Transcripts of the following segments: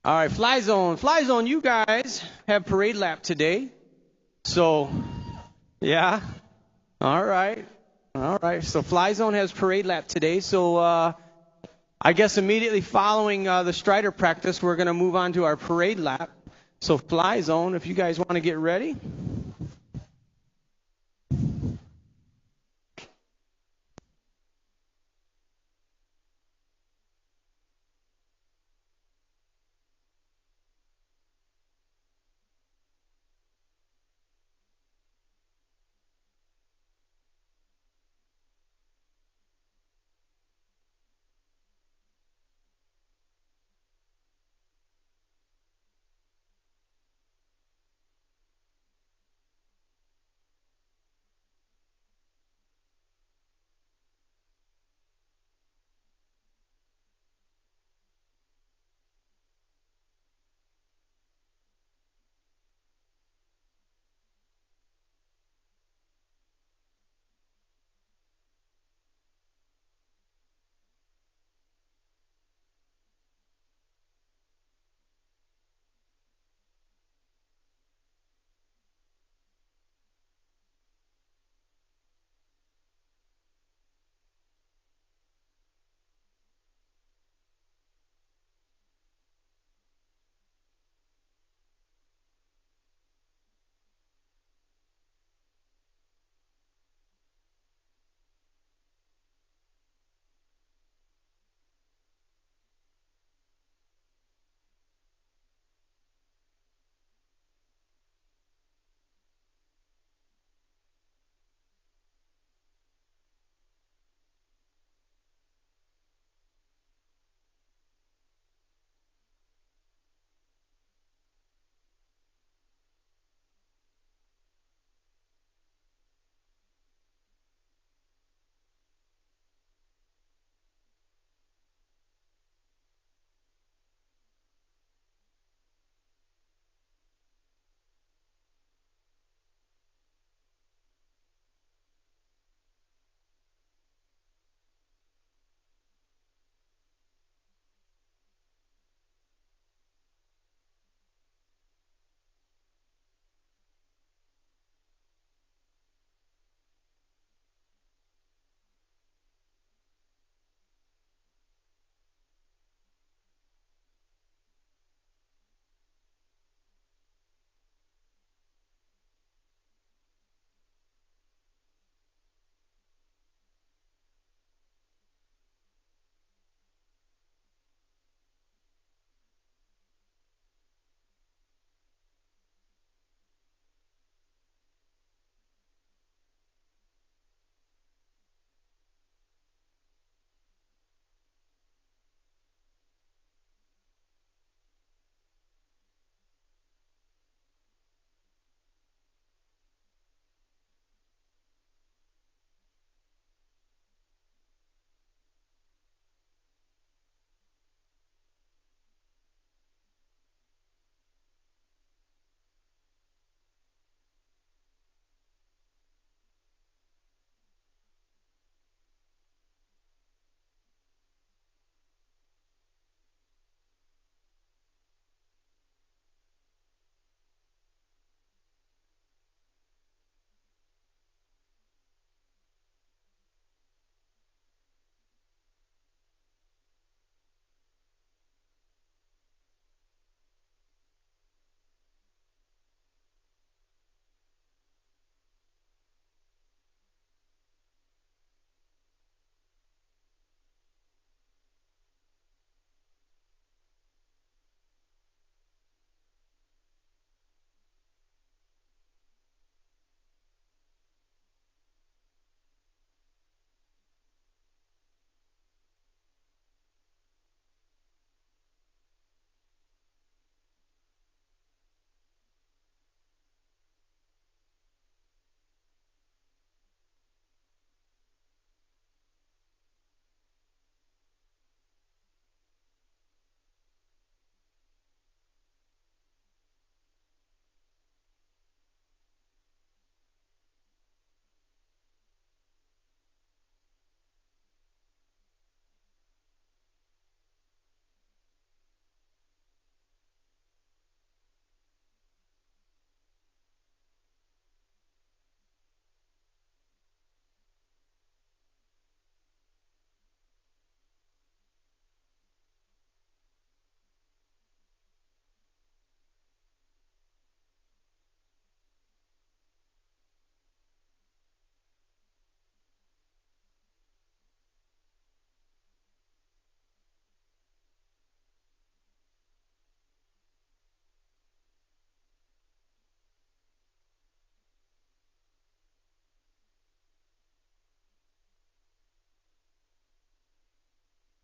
All right, Fly Zone. Fly Zone, you guys have parade lap today. So, yeah. All right. All right. So Fly Zone has parade lap today. So I guess immediately following the Strider practice, we're going to move on to our parade lap. So Fly Zone, if you guys want to get ready.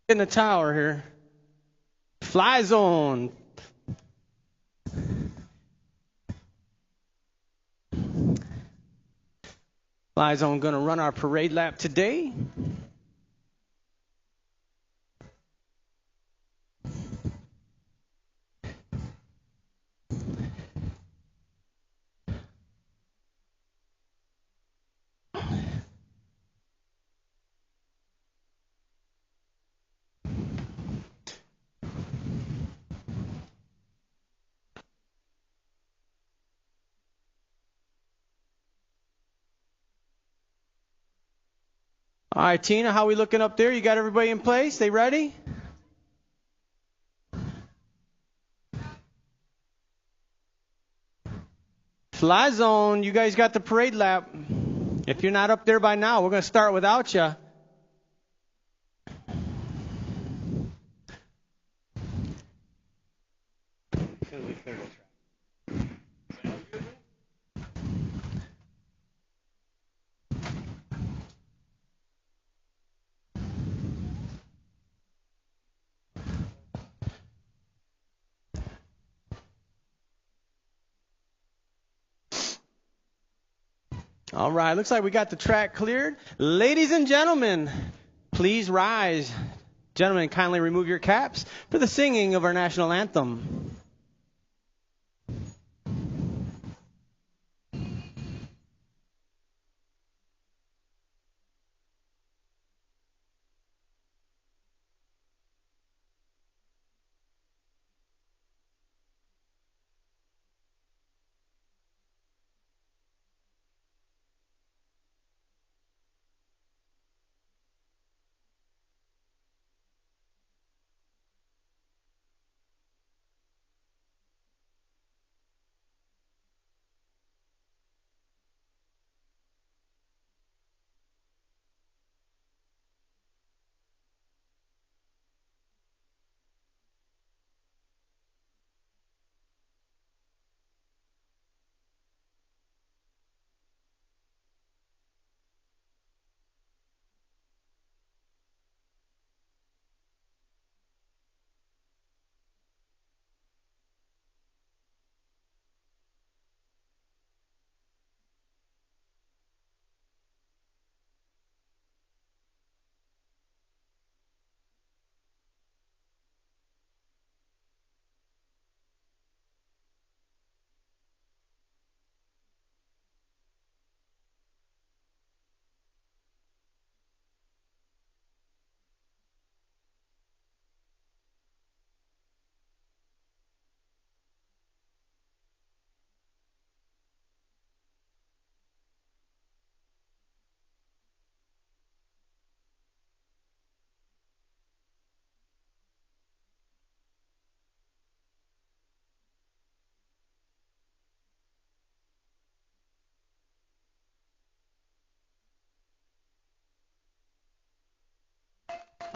In the tower here. Fly zone. Fly zone going to run our parade lap today. All right, Tina, how we looking up there? You got everybody in place? They ready? Fly zone, you guys got the parade lap. If you're not up there by now, we're going to start without you. All right, looks like we got the track cleared. Ladies and gentlemen, please rise. Gentlemen, kindly remove your caps for the singing of our national anthem.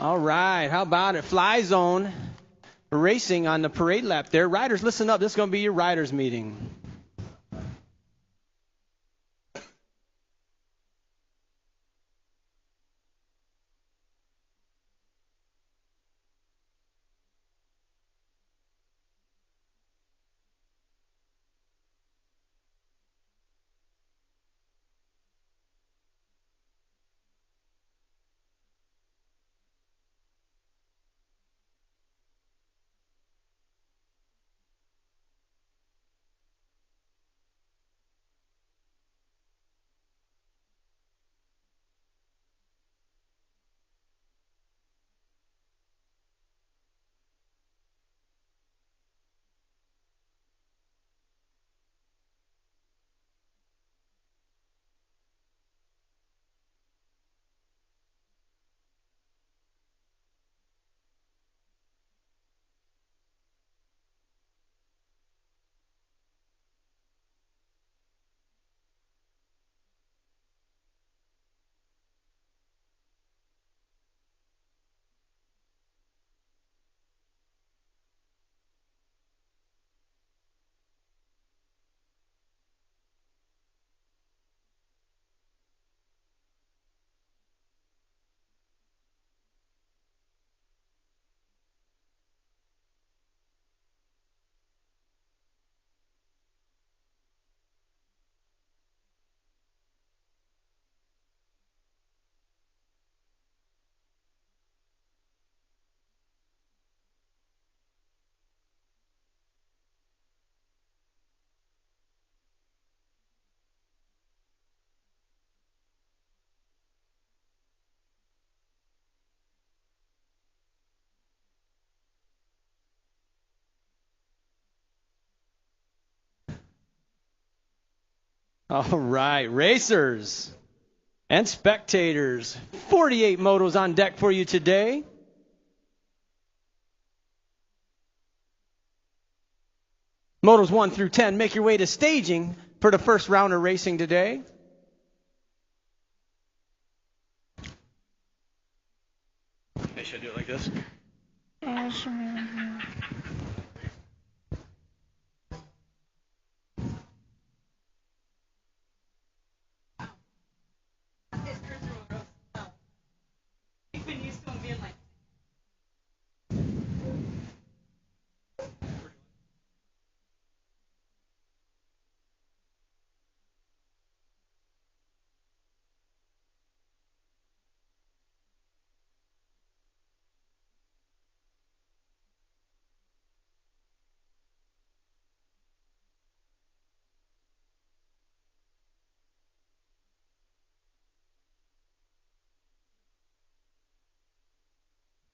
All right, how about it? Fly zone racing on the parade lap there. Riders, listen up. This is going to be your riders meeting. All right, racers and spectators, 48 motos on deck for you today. Motos 1 through 10, make your way to staging for the first round of racing today. Hey, should I do it like this?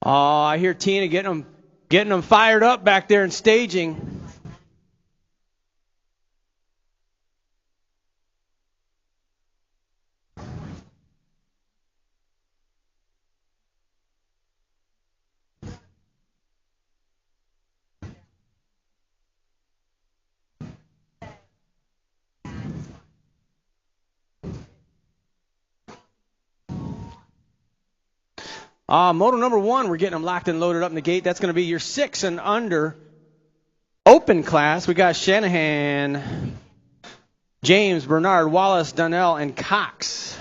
Oh, I hear Tina getting them fired up back there in staging. Moto number 1, we're getting them locked and loaded up in the gate. That's going to be your 6 and under open class. We got Shanahan, James, Bernard, Wallace, Donnell, and Cox.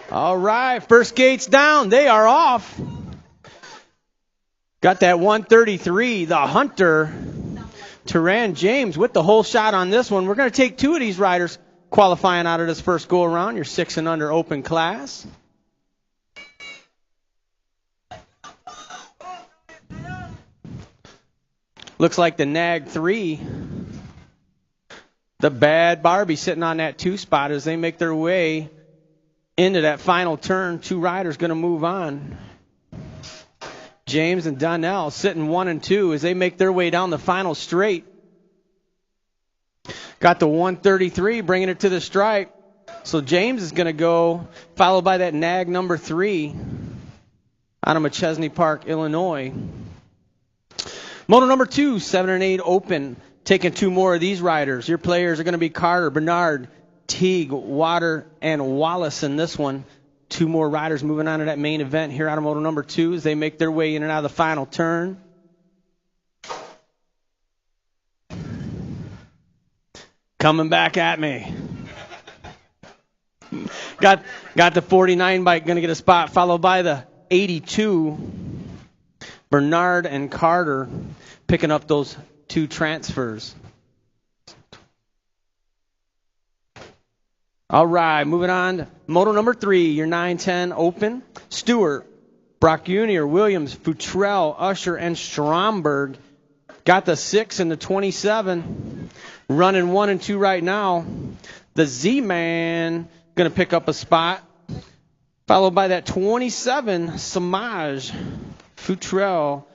All right, first gate's down. They are off. Got that 133, the Hunter, Turan James with the whole shot on this one. We're going to take 2 of these riders qualifying out of this first go-around, your 6 and under open class. Looks like the Nag 3, the Bad Barbie sitting on that 2 spot as they make their way into that final turn. 2 riders going to move on. James and Donnell sitting 1 and 2 as they make their way down the final straight. Got the 133 bringing it to the stripe. So James is going to go, followed by that Nag number 3 out of McChesney Park, Illinois. Moto number 2, 7 and 8 open. Taking 2 more of these riders. Your players are going to be Carter, Bernard, Teague, Water, and Wallace in this one. 2 more riders moving on to that main event here out of moto number 2 as they make their way in and out of the final turn. Coming back at me. Got the 49 bike going to get a spot, followed by the 82. Bernard and Carter picking up those 2 transfers. All right, moving on to moto number 3, your 9-10 open. Stewart, Brock Jr., Williams, Futrell, Usher, and Stromberg got the 6 and the 27. Running 1 and 2 right now. The Z-Man going to pick up a spot, followed by that 27, Samaj, Futrell,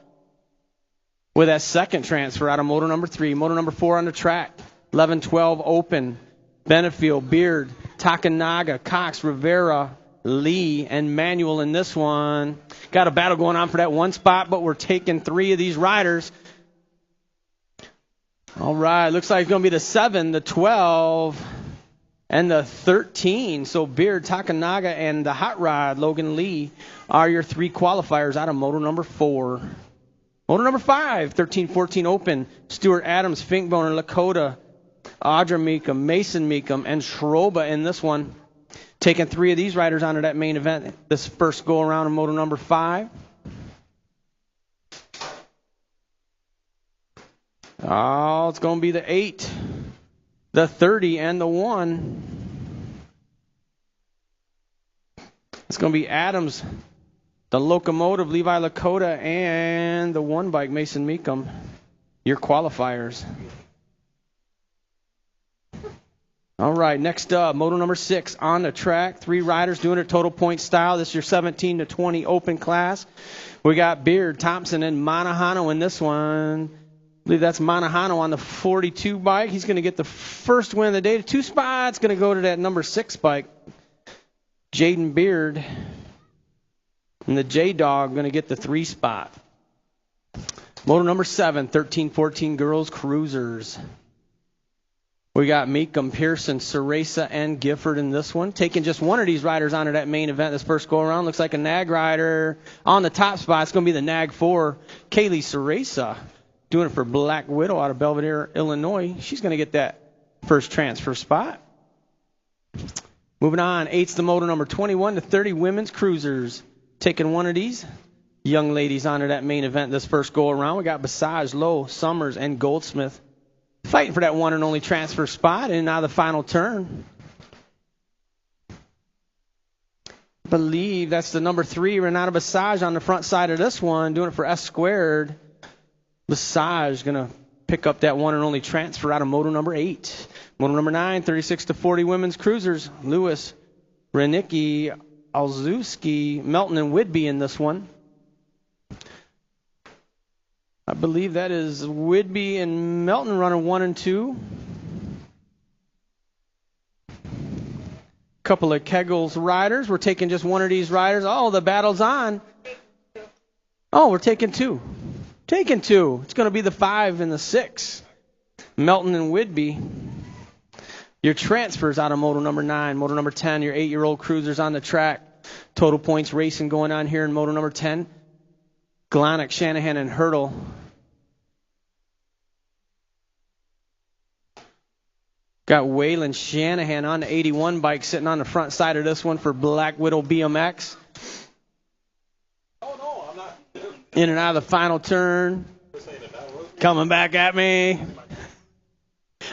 with that second transfer out of moto number 3. Moto number 4 on the track, 11-12 open. Benefield, Beard, Takanaga, Cox, Rivera, Lee, and Manuel in this one. Got a battle going on for that 1 spot, but we're taking 3 of these riders. All right, looks like it's going to be the 7, the 12, and the 13. So Beard, Takanaga, and the Hot Rod, Logan Lee, are your 3 qualifiers out of moto number 4. Moto number 5, 13-14 open. Stuart Adams, Finkbone, and Lakota, Audra Meekum, Mason Meekum, and Schroba in this one. Taking 3 of these riders onto that main event this first go around in moto number 5. Oh, it's going to be the 8, the 30, and the 1. It's going to be Adams, the Locomotive, Levi Lakota, and the 1 bike, Mason Meekum. Your qualifiers. All right, next up, moto number 6 on the track. 3 riders doing it total point style. This is your 17 to 20 open class. We got Beard, Thompson, and Manahano in this one. I believe that's Manahano on the 42 bike. He's going to get the first win of the day. The 2 spot's going to go to that number 6 bike, Jaden Beard. And the J-Dog going to get the 3 spot. Moto number 7, 13-14 girls cruisers. We got Meekum, Pearson, Ceresa, and Gifford in this one. Taking just one of these riders onto that main event this first go-around. Looks like a nag rider on the top spot. It's going to be the nag 4, Kaylee Ceresa, doing it for Black Widow out of Belvedere, Illinois. She's going to get that first transfer spot. Moving on, 8's the moto number 21 to 30 women's cruisers. Taking one of these young ladies onto that main event this first go-around. We got Basage, Lowe, Summers, and Goldsmith fighting for that one and only transfer spot. And now the final turn. I believe that's the number 3, Renata Basage, on the front side of this one, doing it for S Squared. Basage going to pick up that one and only transfer out of moto number 8. Moto number 9, 36 to 40 women's cruisers. Lewis, Renicki, Alzewski, Melton, and Whidbey in this one. I believe that is Whidbey and Melton running 1 and 2. Couple of Kegels riders. We're taking just one of these riders. Oh, the battle's on. Oh, we're taking 2. Taking 2. It's going to be the 5 and the 6. Melton and Whidbey. Your transfers out of moto number 9. Moto number 10, your 8-year-old cruisers on the track. Total points racing going on here in moto number 10. Glonick, Shanahan, and Hurdle. Got Waylon Shanahan on the 81 bike sitting on the front side of this one for Black Widow BMX. Oh, no, I'm not. In and out of the final turn. Coming back at me.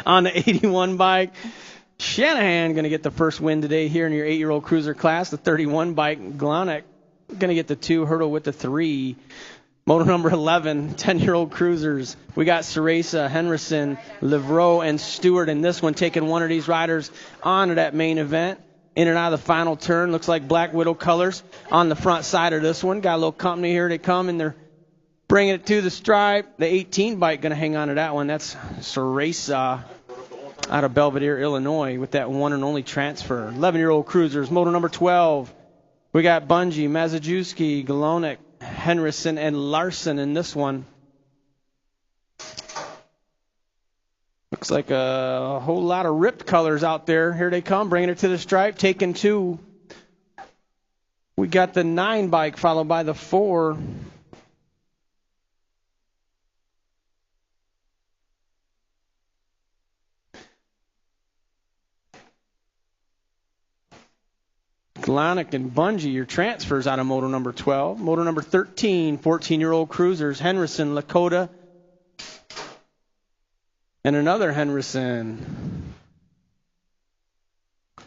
On the 81 bike. Shanahan going to get the first win today here in your 8-year-old cruiser class. The 31 bike, Glonick going to get the 2, Hurdle with the 3. Moto number 11, 10-year-old cruisers. We got Ceresa, Henderson, Livreau, and Stewart in this one, taking one of these riders onto that main event. In and out of the final turn. Looks like Black Widow colors on the front side of this one. Got a little company here. They come and they're bringing it to the stripe. The 18 bike going to hang on to that one. That's Ceresa out of Belvedere, Illinois, with that one and only transfer. 11-year-old cruisers. Moto number 12. We got Bungie, Mazajewski, Glonick, Henderson, and Larson in this one. Looks like a whole lot of ripped colors out there. Here they come, bringing it to the stripe, taking 2. We got the 9 bike followed by the 4. Glonick and Bungie, your transfers out of moto number 12. Moto number 13, 14-year-old cruisers, Henderson, Lakota, and another Henderson.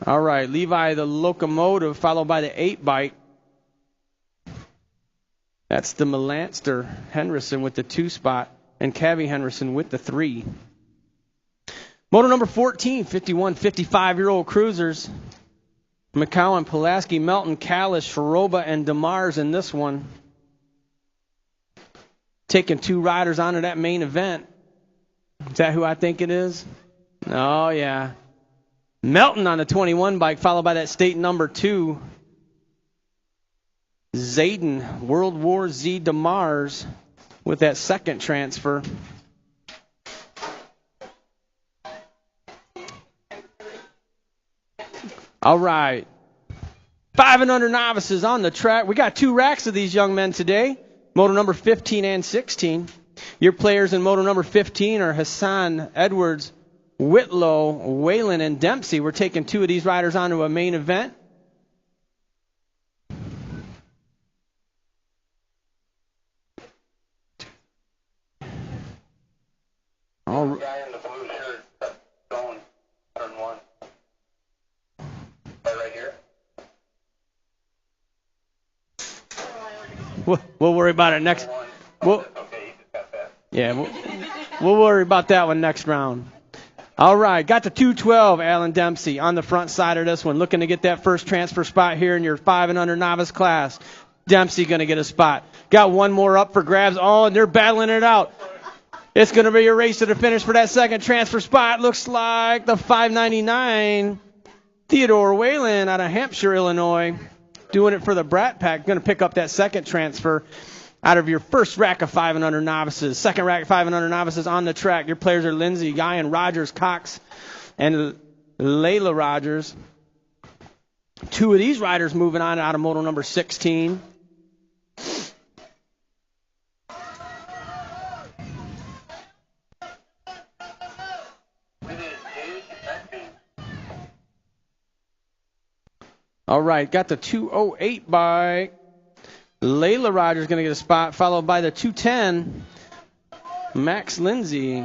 All right, Levi the Locomotive, followed by the 8 bike. That's the Melanster Henderson with the 2 spot, and Cavi Henderson with the 3. Moto number 14, 51, 55-year-old cruisers. McCowan, Pulaski, Melton, Kalish, Faroba, and DeMars in this one. Taking 2 riders onto that main event. Is that who I think it is? Oh, yeah. Melton on the 21 bike, followed by that state number 2. Zayden, World War Z DeMars with that second transfer. All right. 5 and under novices on the track. We got 2 racks of these young men today. Moto number 15 and 16. Your players in moto number 15 are Hassan, Edwards, Whitlow, Whalen, and Dempsey. We're taking 2 of these riders onto a main event. We'll worry about it next. We'll worry about that one next round. All right, got the 212, Alan Dempsey, on the front side of this one, looking to get that first transfer spot here in your 5 and under novice class. Dempsey going to get a spot. Got one more up for grabs. Oh, and they're battling it out. It's going to be a race to the finish for that second transfer spot. Looks like the 599, Theodore Whalen out of Hampshire, Illinois, doing it for the Brat Pack. Going to pick up that second transfer out of your first rack of 5 and under novices. Second rack of 5 and under novices on the track. Your players are Lindsay, Guy, Rogers, Cox, and Layla Rogers. Two of these riders moving on out of moto number 16. All right, got the 208 by Layla Rogers, going to get a spot, followed by the 210, Max Lindsay.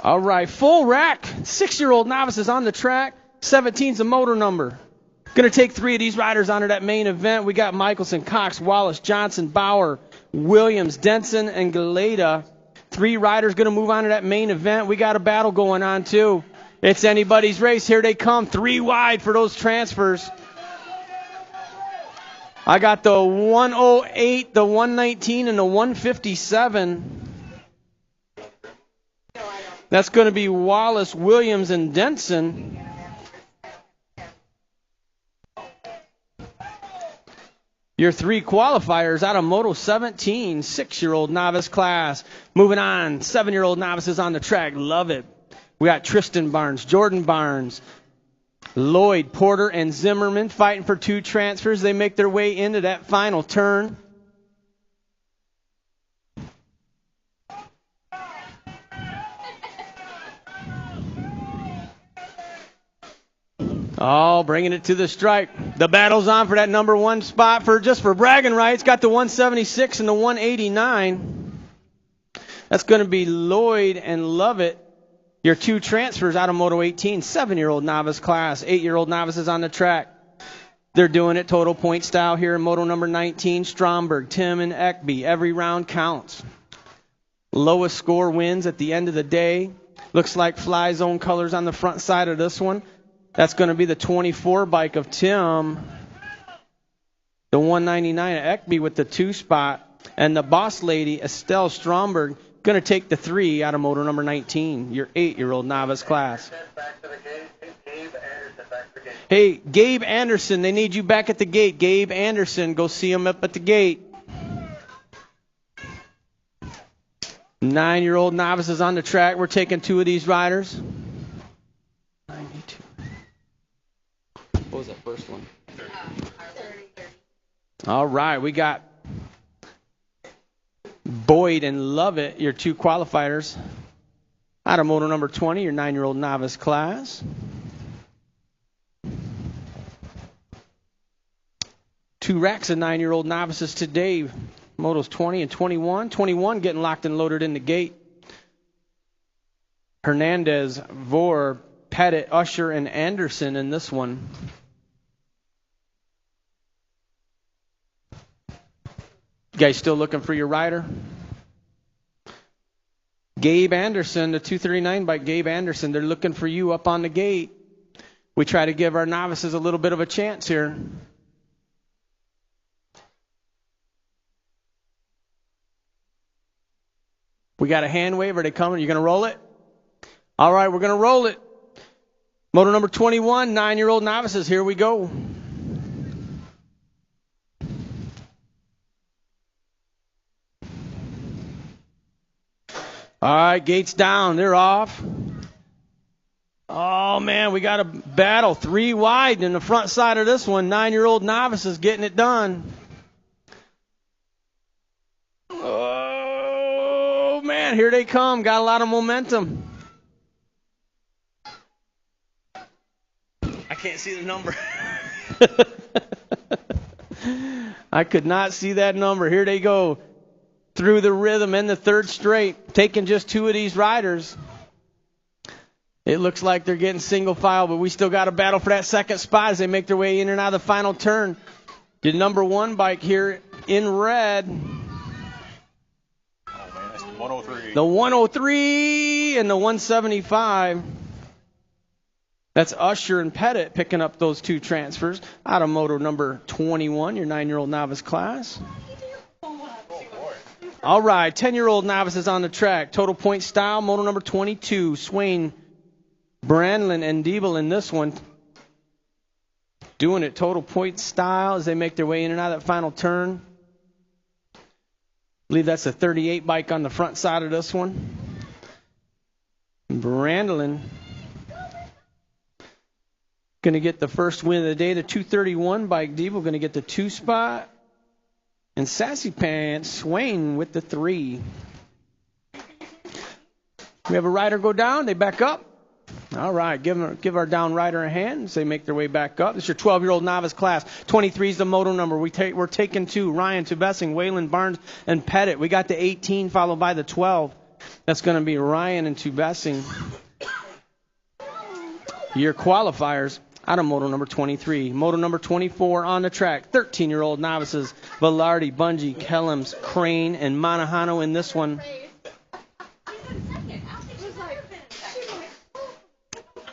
All right, full rack. 6-year-old novices on the track. 17's a motor number. Going to take 3 of these riders onto that main event. We got Michelson, Cox, Wallace, Johnson, Bauer, Williams, Denson, and Galeta. 3 riders going to move on to that main event. We got a battle going on, too. It's anybody's race. Here they come. 3 wide for those transfers. I got the 108, the 119, and the 157. That's going to be Wallace, Williams, and Denson. Your 3 qualifiers out of Moto 17, 6-year-old novice class. Moving on, 7-year-old novices on the track. Love it. We got Tristan Barnes, Jordan Barnes, Lloyd, Porter, and Zimmerman fighting for 2 transfers. They make their way into that final turn. Oh, bringing it to the stripe. The battle's on for that number 1 spot for bragging rights. Got the 176 and the 189. That's going to be Lloyd and Lovett. Your 2 transfers out of Moto 18, 7-year-old novice class, 8-year-old novices on the track. They're doing it total point style here in Moto number 19. Stromberg, Tim, and Ekby. Every round counts. Lowest score wins at the end of the day. Looks like Fly Zone colors on the front side of this one. That's going to be the 24 bike of Tim. The 199 of Ekby with the 2 spot. And the boss lady, Estelle Stromberg, going to take the 3 out of moto number 19, your 8-year-old novice class. Hey, Gabe Anderson, they need you back at the gate. Gabe Anderson, go see him up at the gate. 9-year-old novices on the track. We're taking 2 of these riders. 92. What was that first one? 30. All right, we got Boyd and Lovett, your 2 qualifiers. Out of moto number 20, your 9-year-old novice class. 2 racks of 9-year-old novices today. Motos 20 and 21. 21 getting locked and loaded in the gate. Hernandez, Vore, Pettit, Usher, and Anderson in this one. You guys still looking for your rider? Gabe Anderson, the 239 by Gabe Anderson. They're looking for you up on the gate. We try to give our novices a little bit of a chance here. We got a hand wave. Are they coming? You going to roll it? All right, we're going to roll it. Moto number 21, 9-year-old novices. Here we go. All right, gates down. They're off. Oh, man, we got a battle. 3 wide in the front side of this one. 9-year-old novices getting it done. Oh, man, here they come. Got a lot of momentum. I can't see the number. I could not see that number. Here they go. Through the rhythm in the third straight. Taking just 2 of these riders. It looks like they're getting single file, but we still got a battle for that second spot as they make their way in and out of the final turn. The number 1 bike here in red. Oh, man, that's the 103. The 103 and the 175. That's Usher and Pettit picking up those 2 transfers. Out of moto number 21, your 9-year-old novice class. All right, 10-year-old novices on the track. Total point style, moto number 22. Swain, Brandlin, and Diebel in this one. Doing it total point style as they make their way in and out of that final turn. I believe that's a 38 bike on the front side of this one. Brandlin going to get the first win of the day. The 231 bike, Diebel, going to get the 2 spot. And Sassy Pants, Swain with the 3. We have a rider go down. They back up. All right, give our down rider a hand as they make their way back up. This is your 12-year-old novice class. 23 is the moto number. We're taking 2. Ryan, Tubessing, Wayland, Barnes, and Pettit. We got the 18 followed by the 12. That's going to be Ryan and Tubessing. Your qualifiers out of moto number 23. Moto number 24 on the track. 13-year-old novices. Velarde, Bungie, Kellums, Crane, and Manahano in this one.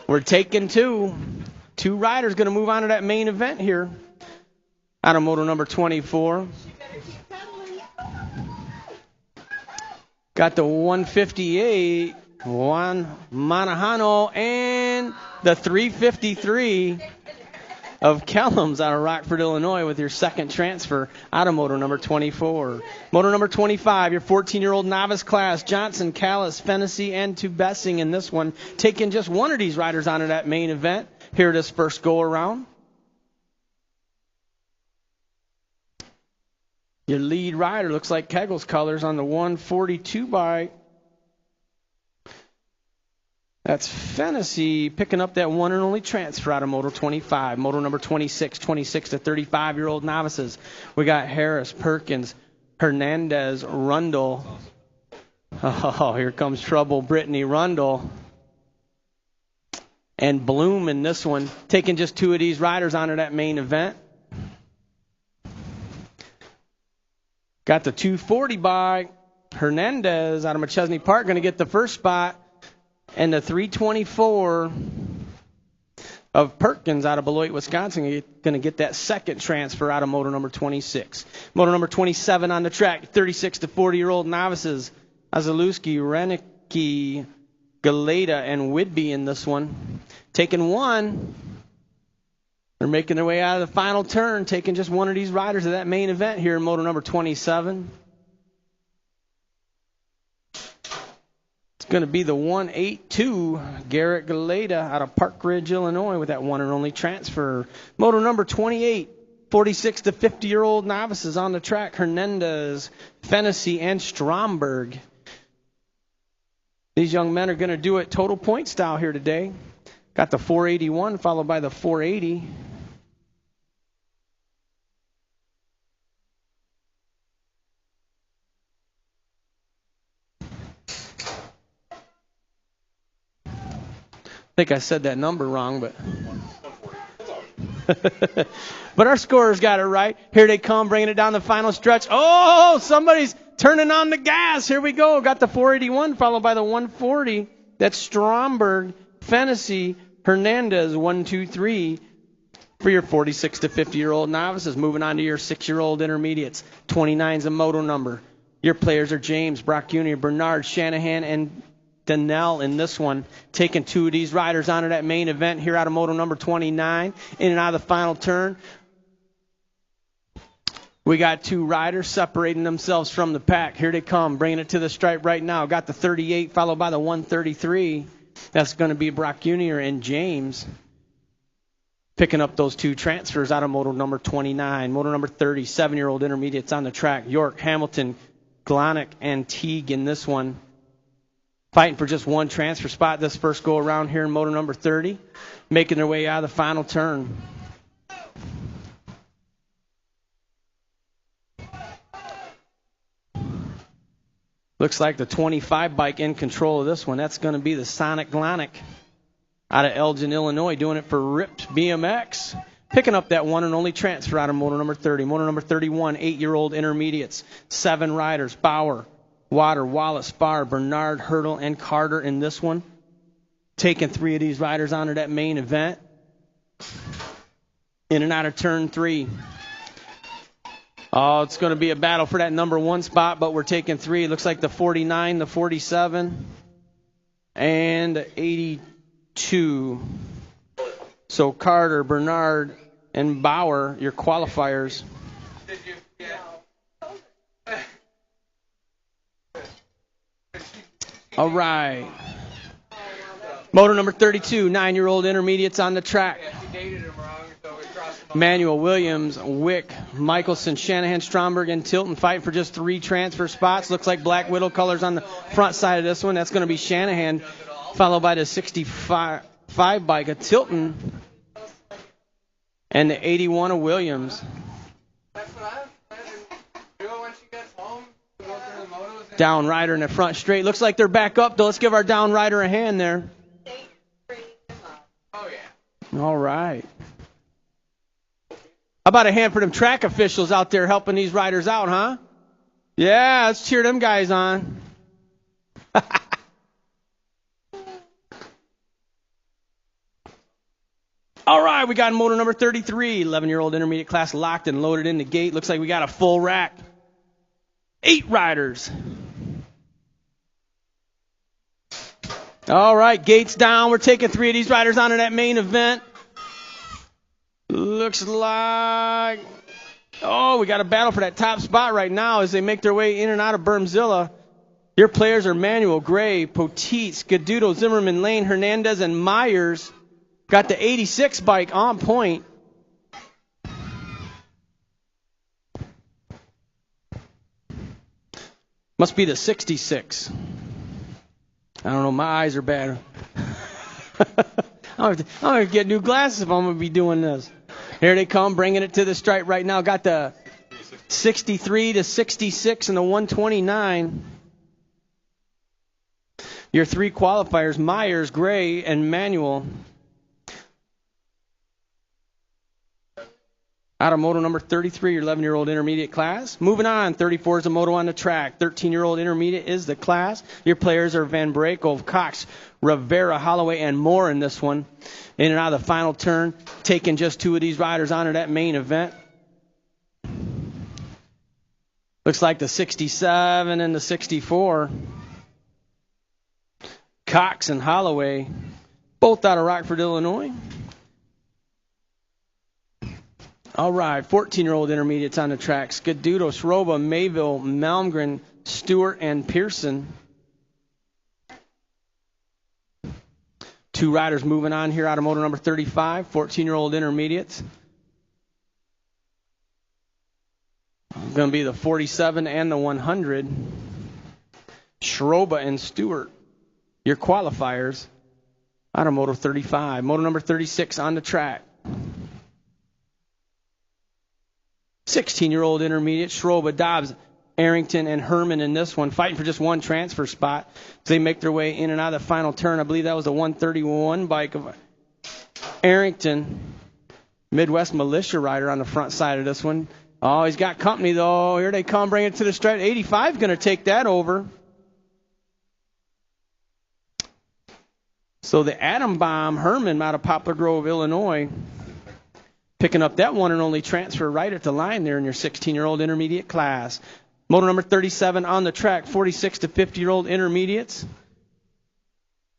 We're taking 2. 2 riders going to move on to that main event here. Out of moto number 24. Got the 158, Juan Manahano, and the 353 of Kellums out of Rockford, Illinois with your second transfer out of moto number 24. Moto number 25, your 14-year-old novice class, Johnson, Callis, Fennessy, and Tubessing in this one. Taking just one of these riders onto that main event here this first go-around. Your lead rider looks like Kegel's colors on the 142 bike. That's Fennessy picking up that one and only transfer out of Moto 25. Moto number 26 to 35-year-old novices. We got Harris, Perkins, Hernandez, Rundle. Oh, here comes trouble. Brittany Rundle. And Bloom in this one. Taking just 2 of these riders onto that main event. Got the 240 bike. Hernandez out of McChesney Park going to get the first spot. And the 324 of Perkins out of Beloit, Wisconsin, going to get that second transfer out of moto number 26. Moto number 27 on the track, 36 to 40-year-old novices. Azalewski, Renicky, Galeta, and Whidbey in this one. Taking 1. They're making their way out of the final turn, taking just one of these riders to that main event here in moto number 27. It's going to be the 182, Garrett Galeta out of Park Ridge, Illinois, with that one and only transfer. Moto number 28, 46 to 50-year-old novices on the track. Hernandez, Fennessy, and Stromberg. These young men are going to do it total point style here today. Got the 481 followed by the 480. I think I said that number wrong, but but our scorers got it right. Here they come, bringing it down the final stretch. Oh, somebody's turning on the gas. Here we go. Got the 481 followed by the 140. That's Stromberg, Fennessy, Hernandez, 1, 2, 3 for your 46 to 50-year-old novices. Moving on to your 6-year-old intermediates. 29's a moto number. Your players are James, Brock Jr., Bernard, Shanahan, and Donnell in this one, taking 2 of these riders onto that main event here out of moto number 29, in and out of the final turn. We got 2 riders separating themselves from the pack. Here they come, bringing it to the stripe right now. Got the 38 followed by the 133. That's going to be Brock Jr. and James picking up those 2 transfers out of moto number 29. Moto number 30, 7-year-old intermediates on the track. York, Hamilton, Glonick, and Teague in this one. Fighting for just 1 transfer spot this first go around here in moto number 30. Making their way out of the final turn. Looks like the 25 bike in control of this one. That's going to be the Sonic Glonick. out of Elgin, Illinois, doing it for Rockford BMX. Picking up that one and only transfer out of moto number 30. Moto number 31, 8-year-old intermediates. 7 riders, Bauer, Water, Wallace, Farr, Bernard, Hurdle, and Carter in this one. Taking 3 of these riders onto that main event. In and out of turn 3. Oh, it's going to be a battle for that number 1 spot, but we're taking 3. It looks like the 49, the 47, and the 82. So Carter, Bernard, and Bauer, your qualifiers. All right. Motor number 32, 9-year-old intermediates on the track. Manuel, Williams, Wick, Michelson, Shanahan, Stromberg, and Tilton fighting for just 3 transfer spots. Looks like Black Widow colors on the front side of this one. That's going to be Shanahan, followed by the 65 bike of Tilton, and the 81 of Williams. Down rider in the front straight. Looks like they're back up, though. Let's give our down rider a hand there. All right. How about a hand for them track officials out there helping these riders out, huh? Yeah, let's cheer them guys on. All right, we got motor number 33, 11-year-old intermediate class locked and loaded in the gate. Looks like we got a full rack. 8 riders. All right, gates down. We're taking 3 of these riders onto that main event. Looks like, oh, we got a battle for that top spot right now as they make their way in and out of Bermzilla. Your players are Manuel, Gray, Poteet, Scaduto, Zimmerman, Lane, Hernandez, and Myers. Got the 86 bike on point. Must be the 66. I don't know, my eyes are bad. I'm going to get new glasses if I'm going to be doing this. Here they come, bringing it to the stripe right now. Got the 63 to 66 and the 129. Your 3 qualifiers, Myers, Gray, and Manuel. Out of moto number 33, your 11-year-old intermediate class. Moving on, 34 is a moto on the track. 13-year-old intermediate is the class. Your players are Van Brakel, Cox, Rivera, Holloway, and Moore in this one. In and out of the final turn, taking just 2 of these riders onto that main event. Looks like the 67 and the 64. Cox and Holloway, both out of Rockford, Illinois. All right, 14-year-old intermediates on the track. Scaduto, Schroba, Mayville, Malmgren, Stewart, and Pearson. 2 riders moving on here out of motor number 35, 14-year-old intermediates. Going to be the 47 and the 100. Schroba and Stewart, your qualifiers, out of motor 35. Motor number 36 on the track. 16-year-old intermediate, Schroba, Dobbs, Arrington, and Herman in this one, fighting for just 1 transfer spot. So they make their way in and out of the final turn. I believe that was the 131 bike of Arrington, Midwest militia rider on the front side of this one. Oh, he's got company, though. Here they come, bring it to the straight. 85 going to take that over. So the Atom Bomb, Herman, out of Poplar Grove, Illinois, picking up that one and only transfer right at the line there in your 16-year-old intermediate class. Motor number 37 on the track, 46 to 50-year-old intermediates.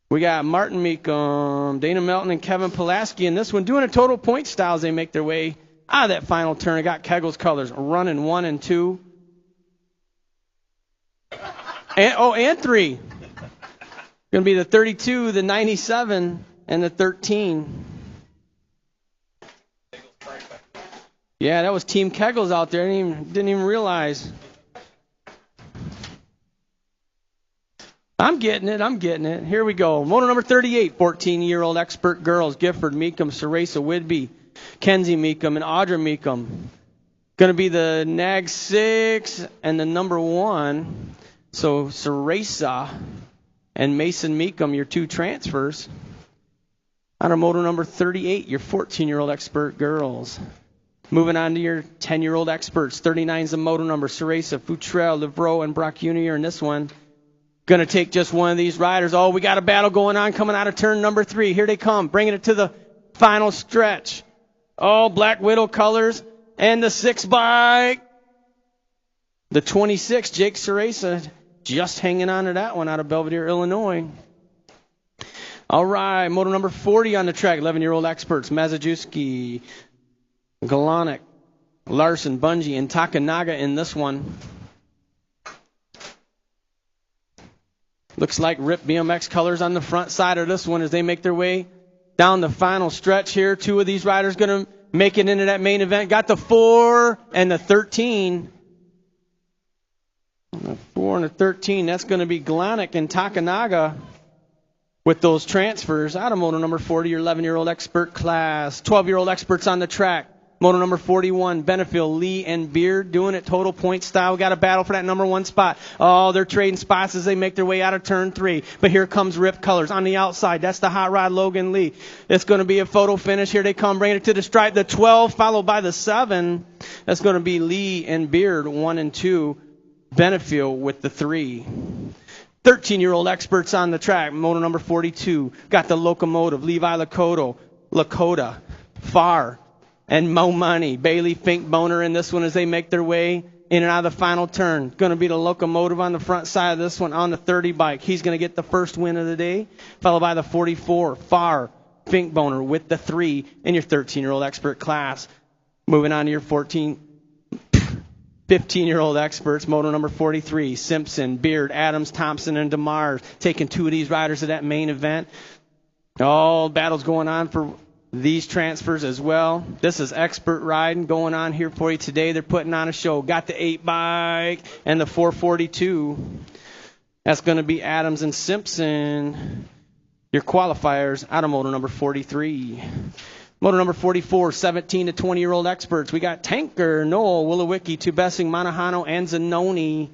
We got Martin Meekum, Dana Melton, and Kevin Pulaski in this one, doing a total point style as they make their way out of that final turn. I got Kegel's colors, running 1 and 2. And 3. Going to be the 32, the 97, and the 13. Yeah, that was Team Kegels out there. Didn't even realize. I'm getting it. Here we go. Motor number 38, 14-year-old expert girls. Gifford, Meekum, Ceresa, Whidbey, Kenzie Meekum, and Audra Meekum. Going to be the Nag 6 and the number 1. So Ceresa and Mason Meekum, your 2 transfers. Out of moto number 38, your 14-year-old expert girls. Moving on to your 10-year-old experts. 39 is the moto number. Ceresa, Futrell, Livreau, and Brock Jr. in this one. Going to take just one of these riders. Oh, we got a battle going on coming out of turn number 3. Here they come, bringing it to the final stretch. Oh, Black Widow colors. And the 6 bike. The 26, Jake Ceresa, just hanging on to that one out of Belvedere, Illinois. All right, moto number 40 on the track. 11-year-old experts. Mazajewski, Galanik, Larson, Bungie, and Takanaga in this one. Looks like Rip BMX colors on the front side of this one as they make their way down the final stretch here. 2 of these riders going to make it into that main event. Got the 4 and the 13. The 4 and the 13, that's going to be Galanik and Takanaga with those transfers. Out of moto number 40, your 11-year-old expert class. 12-year-old experts on the track. Moto number 41, Benefield, Lee, and Beard doing it total point style. We got a battle for that number 1 spot. Oh, they're trading spots as they make their way out of turn 3. But here comes Rip Colors on the outside. That's the hot rod Logan Lee. It's going to be a photo finish. Here they come, bringing it to the stripe. The 12 followed by the 7. That's going to be Lee and Beard, 1 and 2. Benefield with the 3. 13-year-old experts on the track. Moto number 42. Got the locomotive. Levi Lakota, Farr, and Mo Money. Bailey Fink Boner in this one as they make their way in and out of the final turn. Going to be the locomotive on the front side of this one on the 30 bike. He's going to get the first win of the day, followed by the 44, Farr, Fink Boner with the 3 in your 13-year-old expert class. Moving on to your 15-year-old experts, moto number 43, Simpson, Beard, Adams, Thompson, and DeMars, taking 2 of these riders to that main event. All battles going on for these transfers as well. This is expert riding going on here for you today. They're putting on a show. Got the 8 bike and the 442. That's going to be Adams and Simpson. Your qualifiers out of moto number 43. Moto number 44, 17 to 20-year-old experts. We got Tanker, Noel, Willowicki, Tubessing, Manahano, and Zanoni.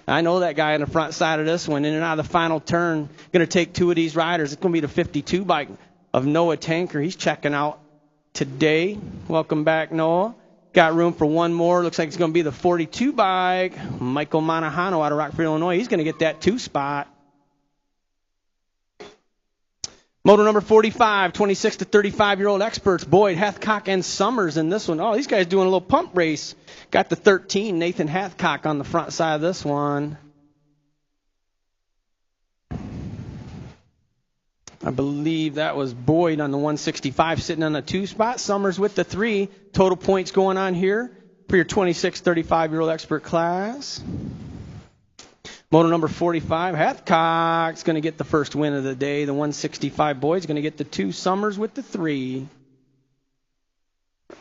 I know that guy on the front side of this one. In and out of the final turn. Going to take 2 of these riders. It's going to be the 52 bike of Noah Tanker. He's checking out today. Welcome back, Noah. Got room for 1 more. Looks like it's going to be the 42 bike. Michael Manahano out of Rockford, Illinois. He's going to get that 2 spot. Moto number 45, 26 to 35-year-old experts, Boyd, Hathcock, and Summers in this one. Oh, these guys doing a little pump race. Got the 13, Nathan Hathcock on the front side of this one. I believe that was Boyd on the 165 sitting on the 2 spot. Summers with the 3. Total points going on here for your 26, 35-year-old expert class. Moto number 45, Hathcock's going to get the first win of the day. The 165 Boyd's going to get the 2. Summers with the 3.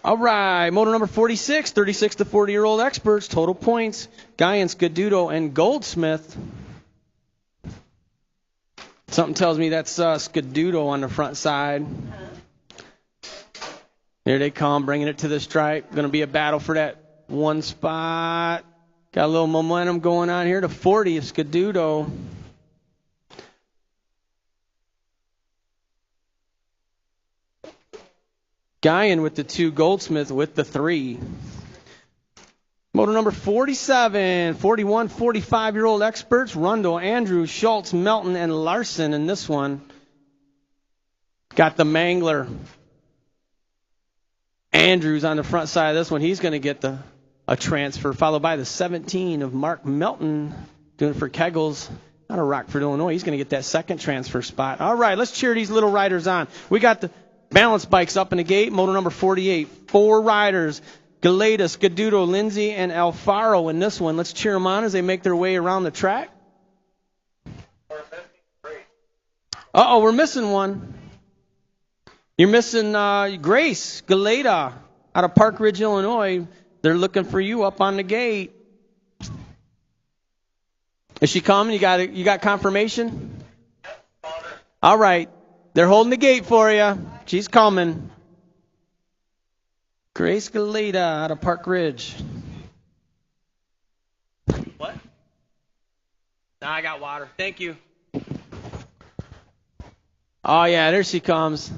All right, moto number 46, 36 to 40-year-old experts. Total points, Guyan, Scaduto, and Goldsmith. Something tells me that's Scaduto on the front side. Here they come, bringing it to the stripe. Going to be a battle for that 1 spot. Got a little momentum going on here. The 40 of Scaduto. Guyan with the 2, Goldsmith with the 3. Moto number 47, 41, 45-year-old experts. Rundle, Andrews, Schultz, Melton, and Larson in this one. Got the Mangler. Andrews on the front side of this one. He's going to get a transfer, followed by the 17 of Mark Melton, doing it for Kegels out of Rockford, Illinois. He's going to get that 2nd transfer spot. All right, let's cheer these little riders on. We got the balance bikes up in the gate. Moto number 48, 4 riders. Galeta, Scaduto, Lindsay, and Alfaro in this one. Let's cheer them on as they make their way around the track. Uh-oh, we're missing one. You're missing Grace Galeta out of Park Ridge, Illinois. They're looking for you up on the gate. Is she coming? You got confirmation? All right. They're holding the gate for you. She's coming. Grace Galeta out of Park Ridge. What? No, I got water. Thank you. Oh, yeah, there she comes.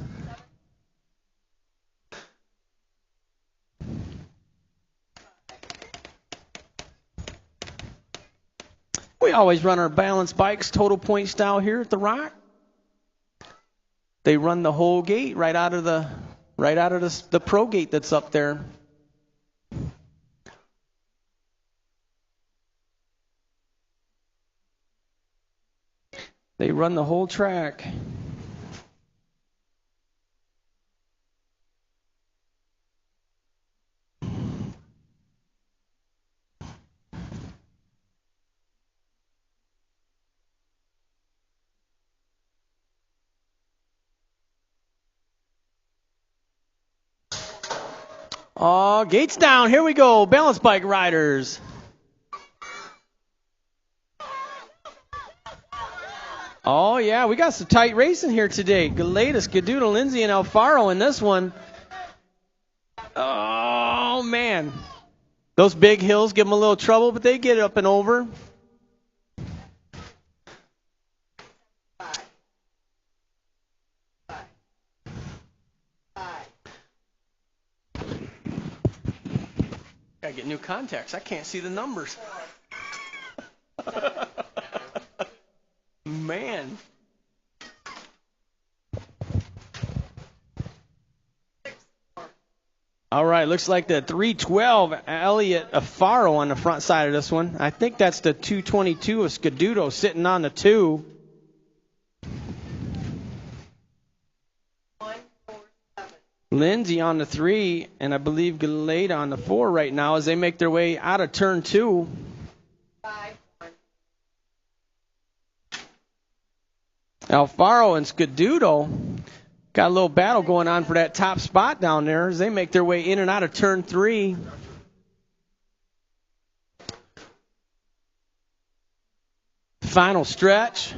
We always run our balance bikes total point style here at the Rock. They run the whole gate right out of the pro gate that's up there. They run the whole track. Oh, gates down. Here we go. Balance bike riders. Oh, yeah. We got some tight racing here today. Galeta, Skaduda, Lindsay, and Alfaro in this one. Oh, man. Those big hills give them a little trouble, but they get it up and over. Gotta get new contacts. I can't see the numbers. Man. All right, looks like the 312 Elliott Alfaro on the front side of this one. I think that's the 222 of Skadudo sitting on the 2. Lindsay on the 3, and I believe Galeta on the 4 right now as they make their way out of turn 2. Alfaro and Skadudo got a little battle going on for that top spot down there as they make their way in and out of turn 3. Final stretch.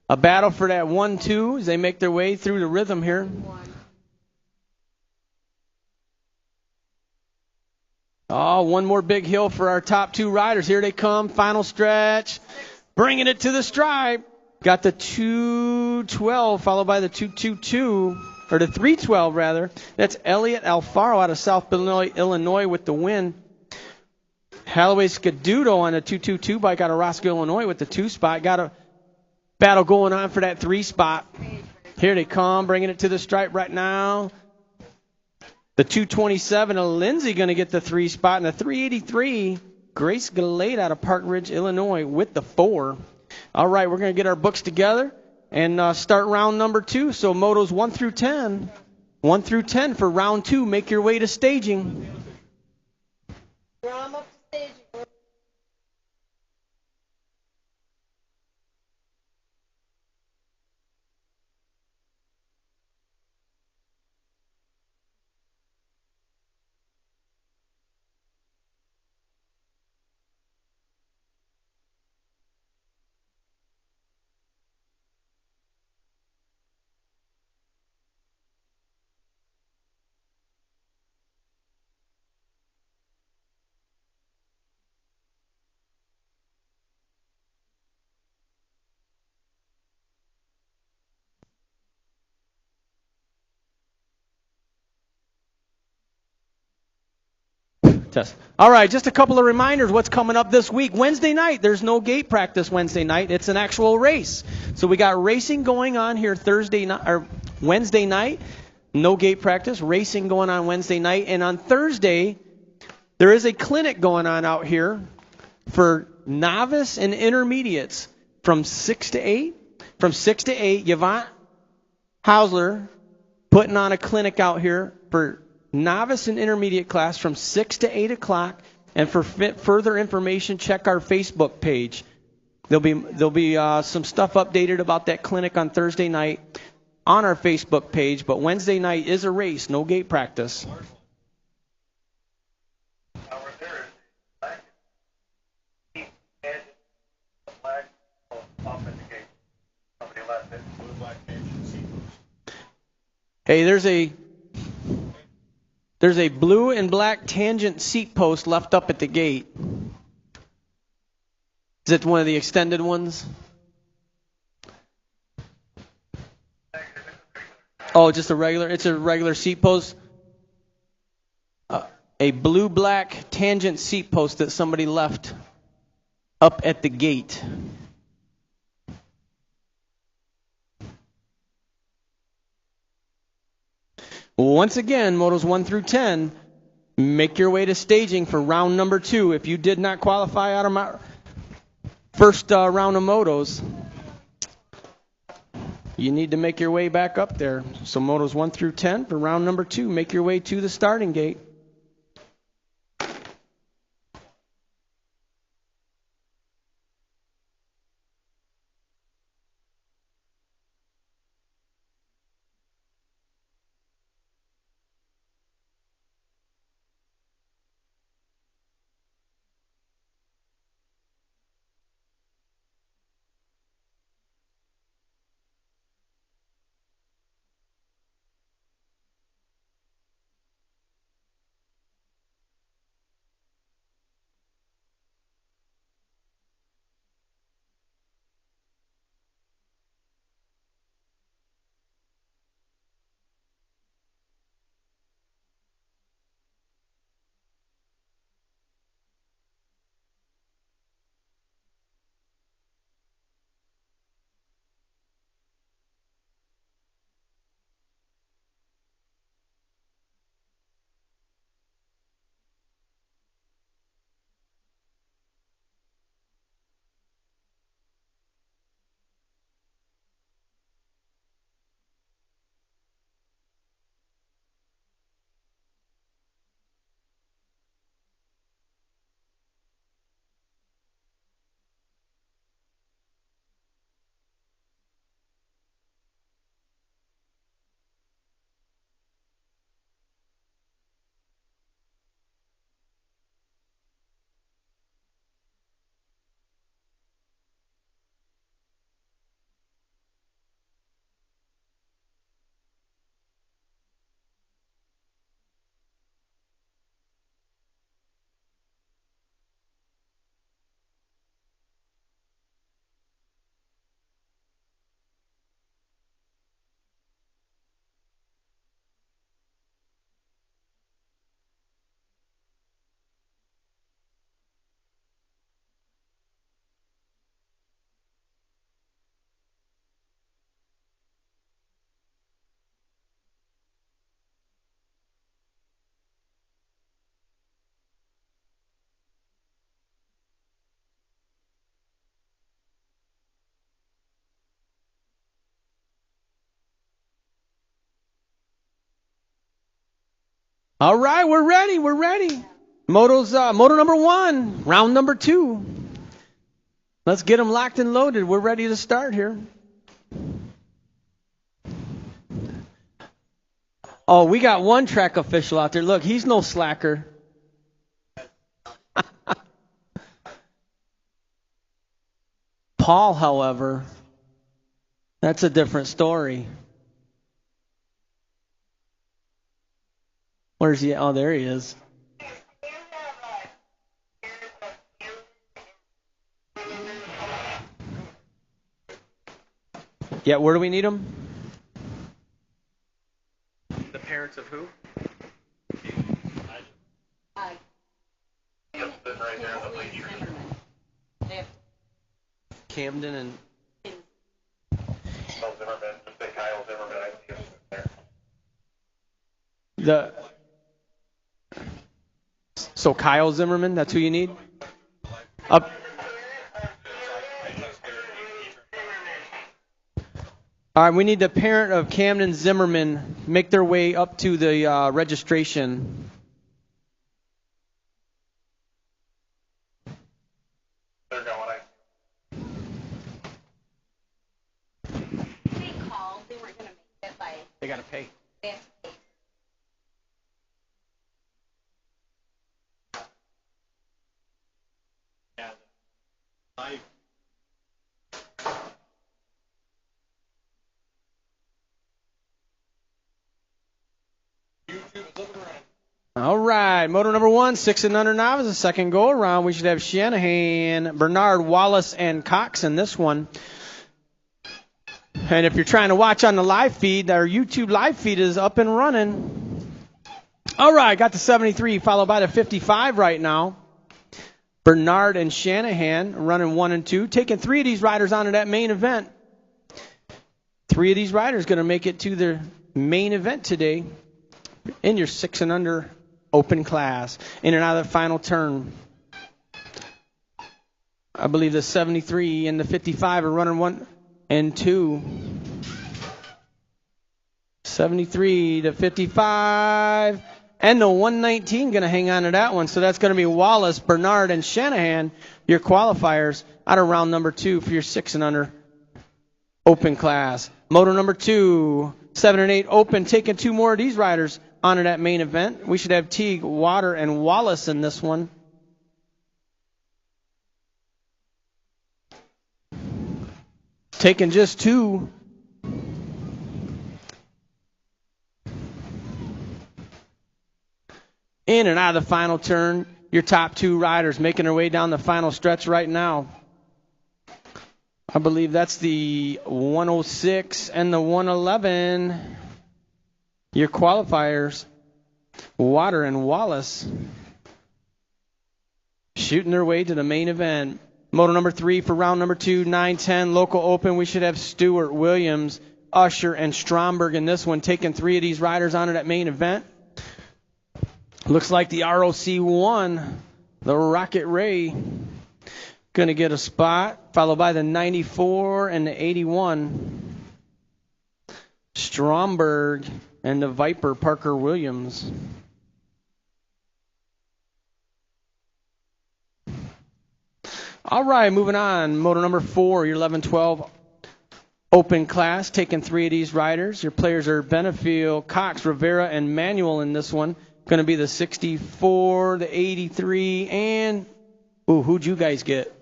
A battle for that 1-2 as they make their way through the rhythm here. Oh, one more big hill for our top 2 riders. Here they come. Final stretch. Bringing it to the stripe. Got the 212 followed by the 222, or the 312 rather. That's Elliott Alfaro out of South Illinois with the win. Halloway Skadudo on the 222 bike out of Roscoe, Illinois with the 2 spot. Got a battle going on for that 3 spot. Here they come, bringing it to the stripe right now. The 227 of Lindsay going to get the 3 spot, and the 383, Grace Galate out of Park Ridge, Illinois with the 4. All right, we're going to get our books together and start round number 2. So motos 1 through 10. 1 through 10 for round 2. Make your way to staging. Drum up to staging. All right, just a couple of reminders what's coming up this week. Wednesday night, there's no gate practice Wednesday night. It's an actual race. So we got racing going on here Wednesday night. No gate practice. Racing going on Wednesday night. And on Thursday, there is a clinic going on out here for novice and intermediates from 6 to 8. From 6 to 8, Yvonne Hausler putting on a clinic out here for novice and intermediate class from 6 to 8 o'clock. And for further information, check our Facebook page. There'll be some stuff updated about that clinic on Thursday night on our Facebook page. But Wednesday night is a race, no gate practice. Hey, there's a blue and black tangent seat post left up at the gate. Is it one of the extended ones? Oh, just a regular? It's a regular seat post? A blue-black tangent seat post that somebody left up at the gate. Once again, motos 1 through 10, make your way to staging for round number 2. If you did not qualify out of my first round of motos, you need to make your way back up there. So motos 1 through 10 for round number 2, make your way to the starting gate. All right, we're ready. We're ready. Moto number 1, round number 2. Let's get them locked and loaded. We're ready to start here. Oh, we got one track official out there. Look, he's no slacker. Paul, however, that's a different story. Where's he? Oh, there he is. Yeah, where do we need him? The parents of who? Camden and... So Kyle Zimmerman, that's who you need? Up. All right, we need the parent of Camden Zimmerman make their way up to the registration. They called. They weren't going to make it by... They got to pay. They have to pay. All right, moto number 1, 6 and under novice, the second go around. We should have Shanahan, Bernard, Wallace, and Cox in this one. And if you're trying to watch on the live feed, our YouTube live feed is up and running. All right, got the 73, followed by the 55 right now. Bernard and Shanahan running 1 and 2. Taking 3 of these riders onto that main event. 3 of these riders going to make it to their main event today in your 6 and under open class. In and out of the final turn. I believe the 73 and the 55 are running 1 and 2. 73 to 55. And the 119 going to hang on to that one. So that's going to be Wallace, Bernard, and Shanahan, your qualifiers, out of round number 2 for your 6 and under open class. Moto number 2, 7 and 8 open, taking 2 more of these riders onto that main event. We should have Teague, Water, and Wallace in this one. Taking just 2. In and out of the final turn, your top 2 riders making their way down the final stretch right now. I believe that's the 106 and the 111. Your qualifiers, Water and Wallace, shooting their way to the main event. Moto number 3 for round number 2, 9-10 local open. We should have Stewart, Williams, Usher, and Stromberg in this one, taking 3 of these riders onto that main event. Looks like the ROC 1, the Rocket Ray, going to get a spot, followed by the 94 and the 81. Stromberg and the Viper, Parker Williams. All right, moving on. Moto number 4, your 11-12 open class, taking 3 of these riders. Your players are Benefiel, Cox, Rivera, and Manuel in this one. Going to be the 64, the 83, and who'd you guys get?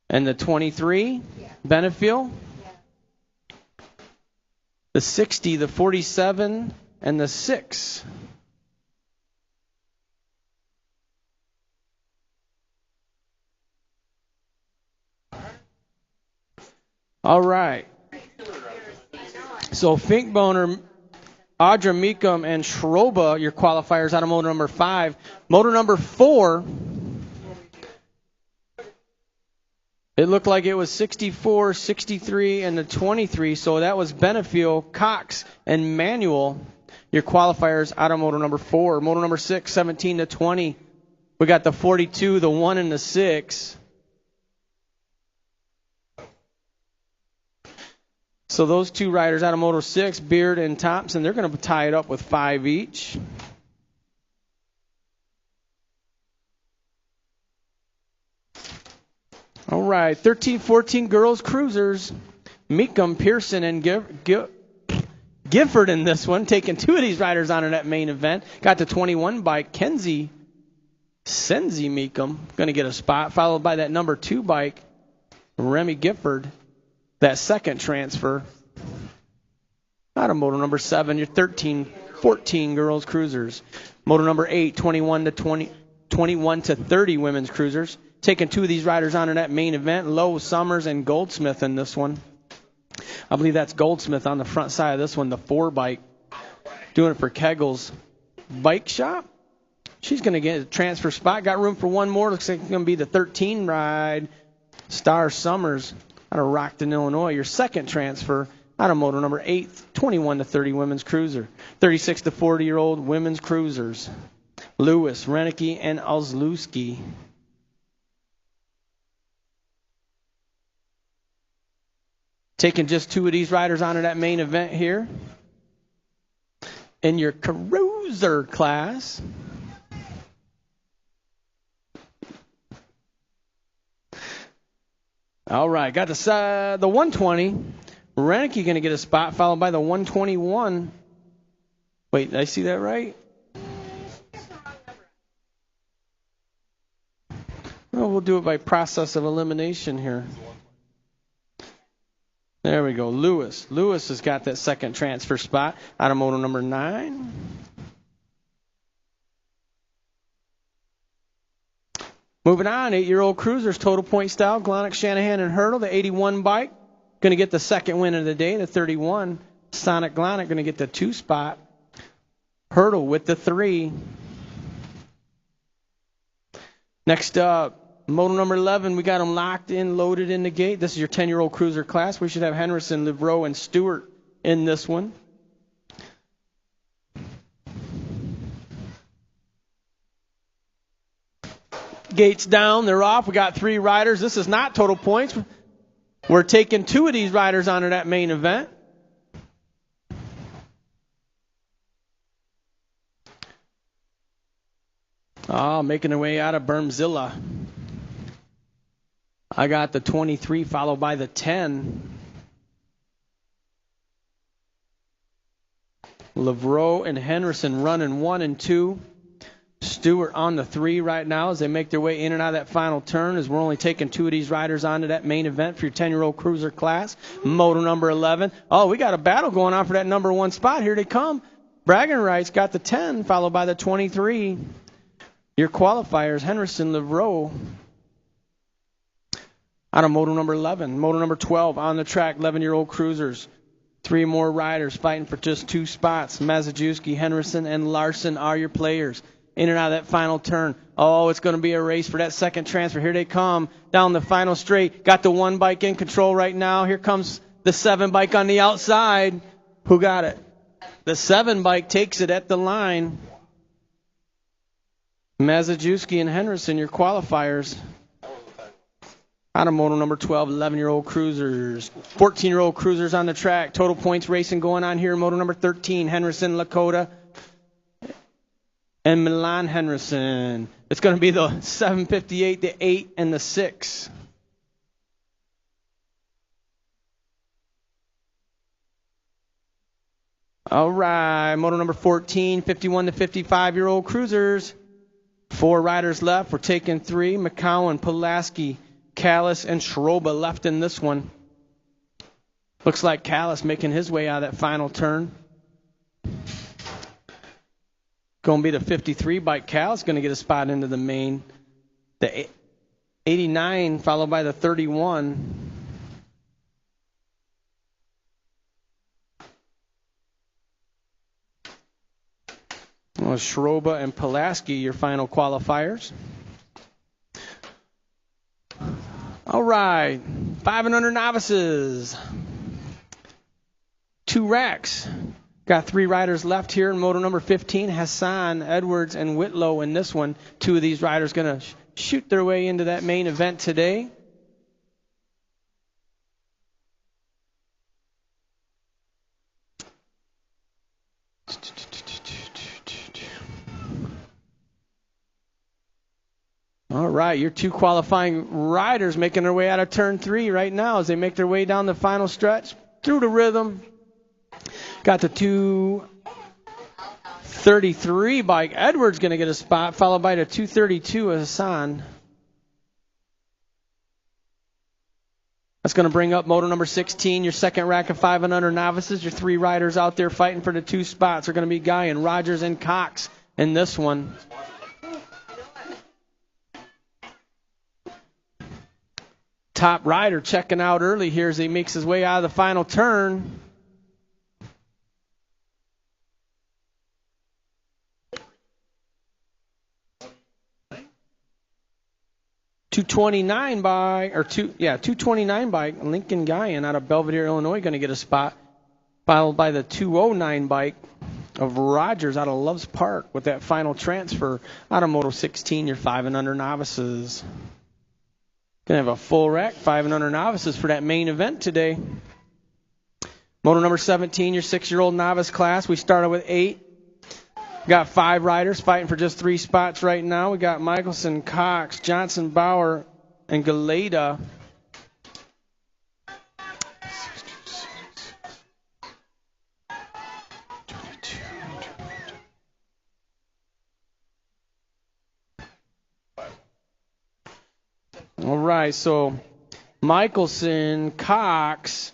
And the 23, Benefiel. The 60, the 47, and the 6. All right. So Finkboner, Audra Meekum, and Schroba, your qualifiers out of motor number 5. Motor number 4, it looked like it was 64, 63, and the 23. So that was Benefiel, Cox, and Manuel, your qualifiers out of motor number 4. Motor number 6, 17 to 20. We got the 42, the 1, and the 6. So those 2 riders out of motor 6, Beard and Thompson, they're going to tie it up with 5 each. All right, 13-14 girls cruisers. Meekum, Pearson, and Gifford in this one, taking 2 of these riders on in that main event. Got the 21 bike, Senzi Meekum, going to get a spot, followed by that number 2 bike, Remy Gifford, that second transfer. Out of motor number 7, your 13-14 girls cruisers. Motor number 8, 21 to 30 women's cruisers. Taking 2 of these riders on in that main event, Lowe, Summers, and Goldsmith in this one. I believe that's Goldsmith on the front side of this one, the 4 bike. Doing it for Kegel's Bike Shop. She's going to get a transfer spot. Got room for 1 more. Looks like it's going to be the 13 ride. Star Summers out of Rockton, Illinois. Your second transfer out of motor number 8, 21 to 30 women's cruiser. 36 to 40-year-old women's cruisers. Lewis, Renicky, and Ozlewski. Taking just 2 of these riders onto that main event here. In your cruiser class. All right, got the 120. Renicky going to get a spot, followed by the 121. Wait, did I see that right? Well, we'll do it by process of elimination here. There we go. Lewis. Lewis has got that second transfer spot out of motor number 9. Moving on, 8-year-old cruisers, total point style, Glonick, Shanahan, and Hurdle, the 81 bike. Going to get the second win of the day, the 31. Sonic Glonick going to get the 2 spot. Hurdle with the 3. Next up, moto number 11, we got them locked in, loaded in the gate. This is your 10-year-old cruiser class. We should have Henderson, Livreau, and Stewart in this one. Gates down, they're off. We got 3 riders. This is not total points. We're taking 2 of these riders onto that main event. Oh, making their way out of Bermzilla. I got the 23 followed by the 10. Livreau and Henderson running 1 and 2. Stewart on the 3 right now as they make their way in and out of that final turn, as we're only taking 2 of these riders onto that main event for your 10-year-old cruiser class. Moto number 11. Oh, we got a battle going on for that number 1 spot. Here they come. Bragging rights got the 10 followed by the 23. Your qualifiers, Henderson, Livreau. Out of moto number 11. Moto number 12 on the track, 11-year-old cruisers. 3 more riders fighting for just 2 spots. Mazajewski, Henderson, and Larson are your players. In and out of that final turn. Oh, it's going to be a race for that second transfer. Here they come down the final straight. Got the 1 bike in control right now. Here comes the 7 bike on the outside. Who got it? The 7 bike takes it at the line. Mazajewski and Henderson, your qualifiers. Out of moto number 12, 11-year-old cruisers. 14-year-old cruisers on the track. Total points racing going on here. Moto number 13, Henderson, Lakota. And Milan Henderson. It's going to be the 758, the 8, and the 6. All right, moto number 14, 51 to 55-year-old cruisers. 4 riders left. We're taking 3. McCowan, Pulaski, Callis, and Schroba left in this one. Looks like Callis making his way out of that final turn. Going to be the 53 bike. Cal's going to get a spot into the main. The 89 followed by the 31. Well, Schroba and Pulaski, your final qualifiers. All right, 5 and under novices. 2 racks. Got 3 riders left here in moto number 15. Hassan, Edwards, and Whitlow in this one. 2 of these riders going to shoot their way into that main event today. All right, your 2 qualifying riders making their way out of turn 3 right now as they make their way down the final stretch through the rhythm. Got the 233 bike. Edwards going to get a spot, followed by the 232 Hassan. That's going to bring up moto number 16, your second rack of 5 and under novices. Your 3 riders out there fighting for the 2 spots are going to be Guyan, Rogers, and Cox in this one. Top rider checking out early here as he makes his way out of the final turn. .229 bike, Lincoln Guyan out of Belvedere, Illinois, going to get a spot, followed by the 209 bike of Rogers out of Loves Park with that final transfer out of Moto 16, your 5 and under novices. Going to have a full rack, 5 and under novices for that main event today. Moto number 17, your 6-year-old novice class. We started with 8. Got 5 riders fighting for just 3 spots right now. We got Michelson, Cox, Johnson, Bauer, and Galeda. All right, so Michelson, Cox,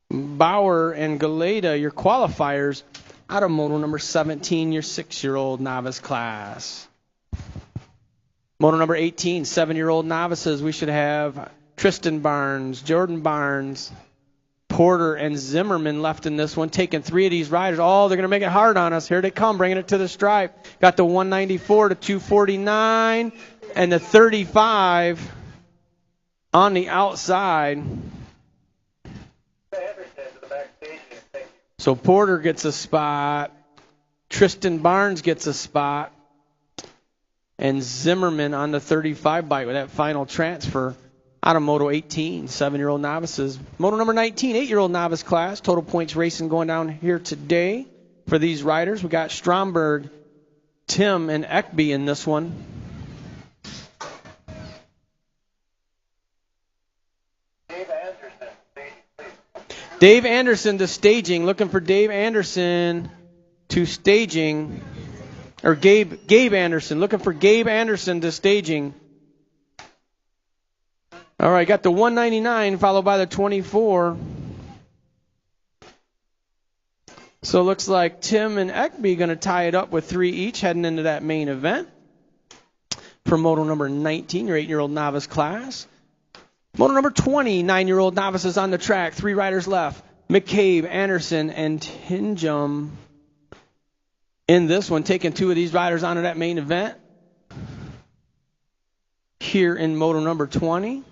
Bauer, and Galeda, your qualifiers. Out of moto number 17, your 6-year-old novice class. Moto number 18, 7-year-old novices. We should have Tristan Barnes, Jordan Barnes, Porter, and Zimmerman left in this one, taking 3 of these riders. Oh, they're going to make it hard on us. Here they come, bringing it to the stripe. Got the 194 to 249 and the 35 on the outside. So Porter gets a spot. Tristan Barnes gets a spot. And Zimmerman on the 35 bike with that final transfer out of Moto 18, 7-year-old novices. Moto number 19, 8-year-old novice class. Total points racing going down here today for these riders. We got Stromberg, Tim, and Ekby in this one. Dave Anderson to staging. Looking for Dave Anderson to staging. Or Gabe Anderson. Looking for Gabe Anderson to staging. All right, got the 199 followed by the 24. So it looks like Tim and Ekby going to tie it up with 3 each heading into that main event. For Moto number 19, your 8-year-old novice class. Moto number 20, 9-year-old novices on the track. 3 riders left. McCabe, Anderson, and Tinjum in this one, taking 2 of these riders onto that main event. Here in Moto number 20.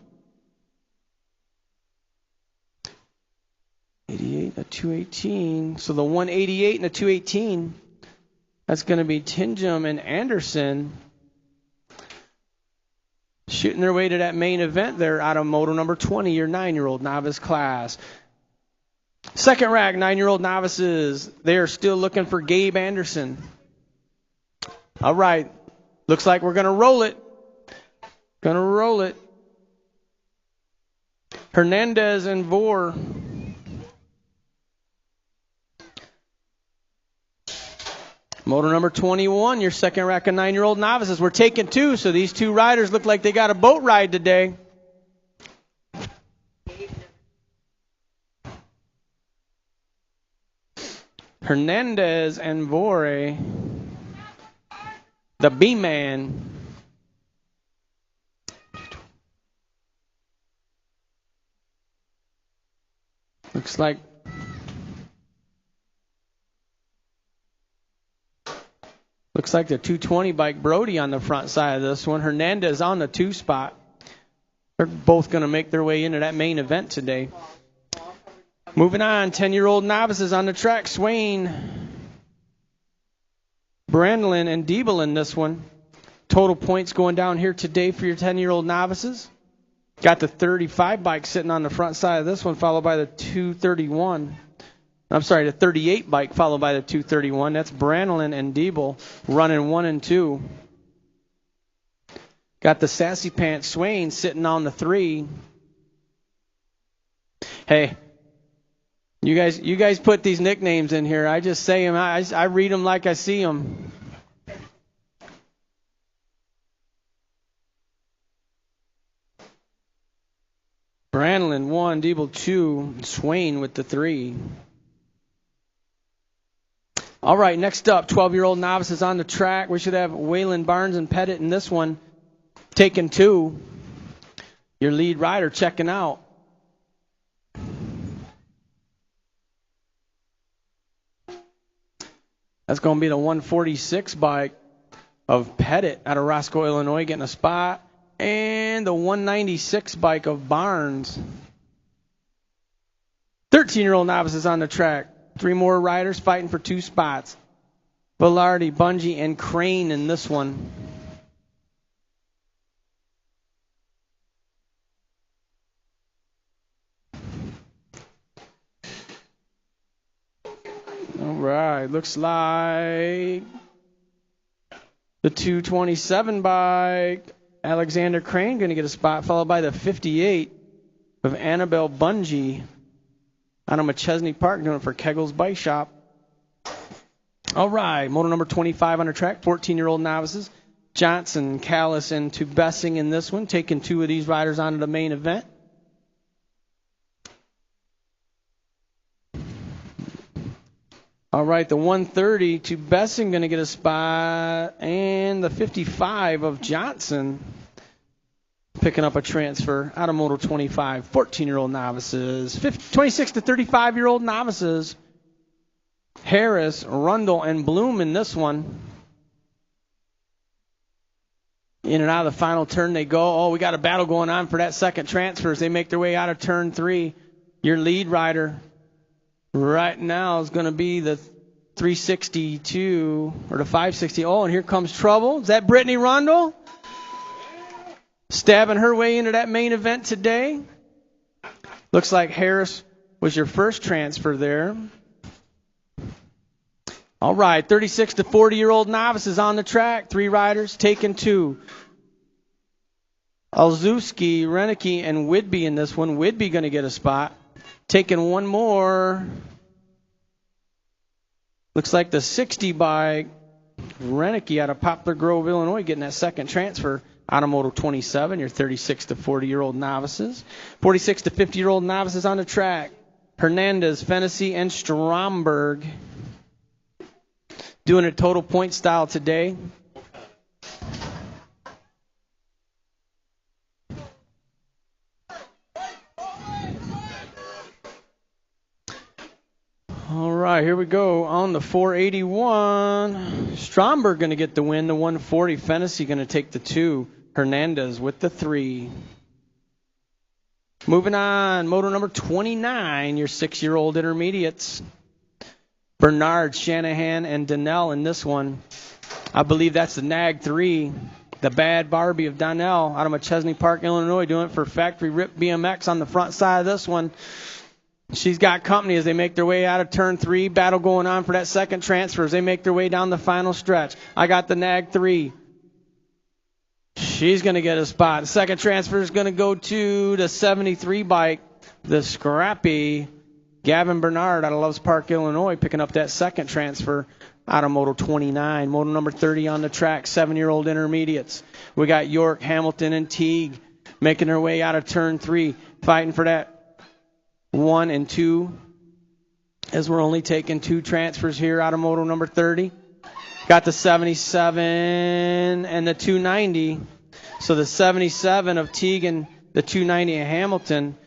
88, a 218. So the 188 and the 218, that's going to be Tinjum and Anderson shooting their way to that main event there out of Moto number 20, your 9-year-old novice class. Second rack, 9-year-old novices. They are still looking for Gabe Anderson. All right. Looks like we're going to roll it. Going to roll it. Hernandez and Vore. Moto number 21, your second rack of 9-year-old novices. We're taking 2, so these 2 riders look like they got a boat ride today. Hernandez and Vore, the B-Man. Looks like the 220 bike Brody on the front side of this one. Hernandez on the 2 spot. They're both going to make their way into that main event today. Moving on, 10-year-old novices on the track. Swain, Brandlin, and Diebel in this one. Total points going down here today for your 10-year-old novices. Got the 35 bike sitting on the front side of this one, followed by the 231. I'm sorry, the 38 bike followed by the 231. That's Brandlin and Diebel running 1 and 2. Got the Sassy Pants Swain sitting on the 3. Hey, you guys put these nicknames in here. I just say them. I read them like I see them. Brandlin 1, Diebel 2, Swain with the 3. All right, next up, 12-year-old novices on the track. We should have Waylon Barnes and Pettit in this one, taking 2. Your lead rider checking out. That's going to be the 146 bike of Pettit out of Roscoe, Illinois, getting a spot. And the 196 bike of Barnes. 13-year-old novices on the track. 3 more riders fighting for 2 spots. Velarde, Bungie, and Crane in this one. All right, looks like the 227 bike, Alexander Crane going to get a spot, followed by the 58 of Annabelle Bungie out of McChesney Park, doing it for Kegel's Bike Shop. All right, moto number 25 on the track, 14-year-old novices. Johnson, Callis, and Tubessing in this one, taking 2 of these riders onto the main event. All right, the 130 to Bessing going to get a spot, and the 55 of Johnson picking up a transfer out of Moto 25. 14-year-old novices, 26 to 35-year-old novices. Harris, Rundle, and Bloom in this one. In and out of the final turn they go. Oh, we got a battle going on for that second transfer as they make their way out of turn 3. Your lead rider right now is going to be the 362 or the 560. Oh, and here comes trouble. Is that Brittany Rundle? Stabbing her way into that main event today. Looks like Harris was your first transfer there. All right, 36 to 40-year-old novices on the track. 3 riders, taking 2. Alzewski, Renicky, and Whidbey in this one. Whidbey going to get a spot. Taking 1 more. Looks like the 60 by Renicky out of Poplar Grove, Illinois, getting that second transfer out of Moto 27. Your 36 to 40-year-old novices. 46 to 50-year-old novices on the track. Hernandez, Fennessy, and Stromberg. Doing a total point style today. All right, here we go on the 481. Stromberg going to get the win. The 140. Fennessy going to take the 2. Hernandez with the 3. Moving on, moto number 29, your 6-year-old intermediates. Bernard, Shanahan, and Donnell in this one. I believe that's the Nag 3. The Bad Barbie of Donnell out of McChesney Park, Illinois, doing it for Factory Rip BMX on the front side of this one. She's got company as they make their way out of turn 3. Battle going on for that second transfer as they make their way down the final stretch. I got the Nag 3. She's going to get a spot. The second transfer is going to go to the 73 bike, the scrappy Gavin Bernard out of Loves Park, Illinois, picking up that second transfer out of Moto 29. Moto number 30 on the track, 7-year-old intermediates. We got York, Hamilton, and Teague making their way out of turn 3, fighting for that 1 and 2, as we're only taking 2 transfers here out of Moto number 30. Got the 77 and the 290. So the 77 of Teague and the 290 of Hamilton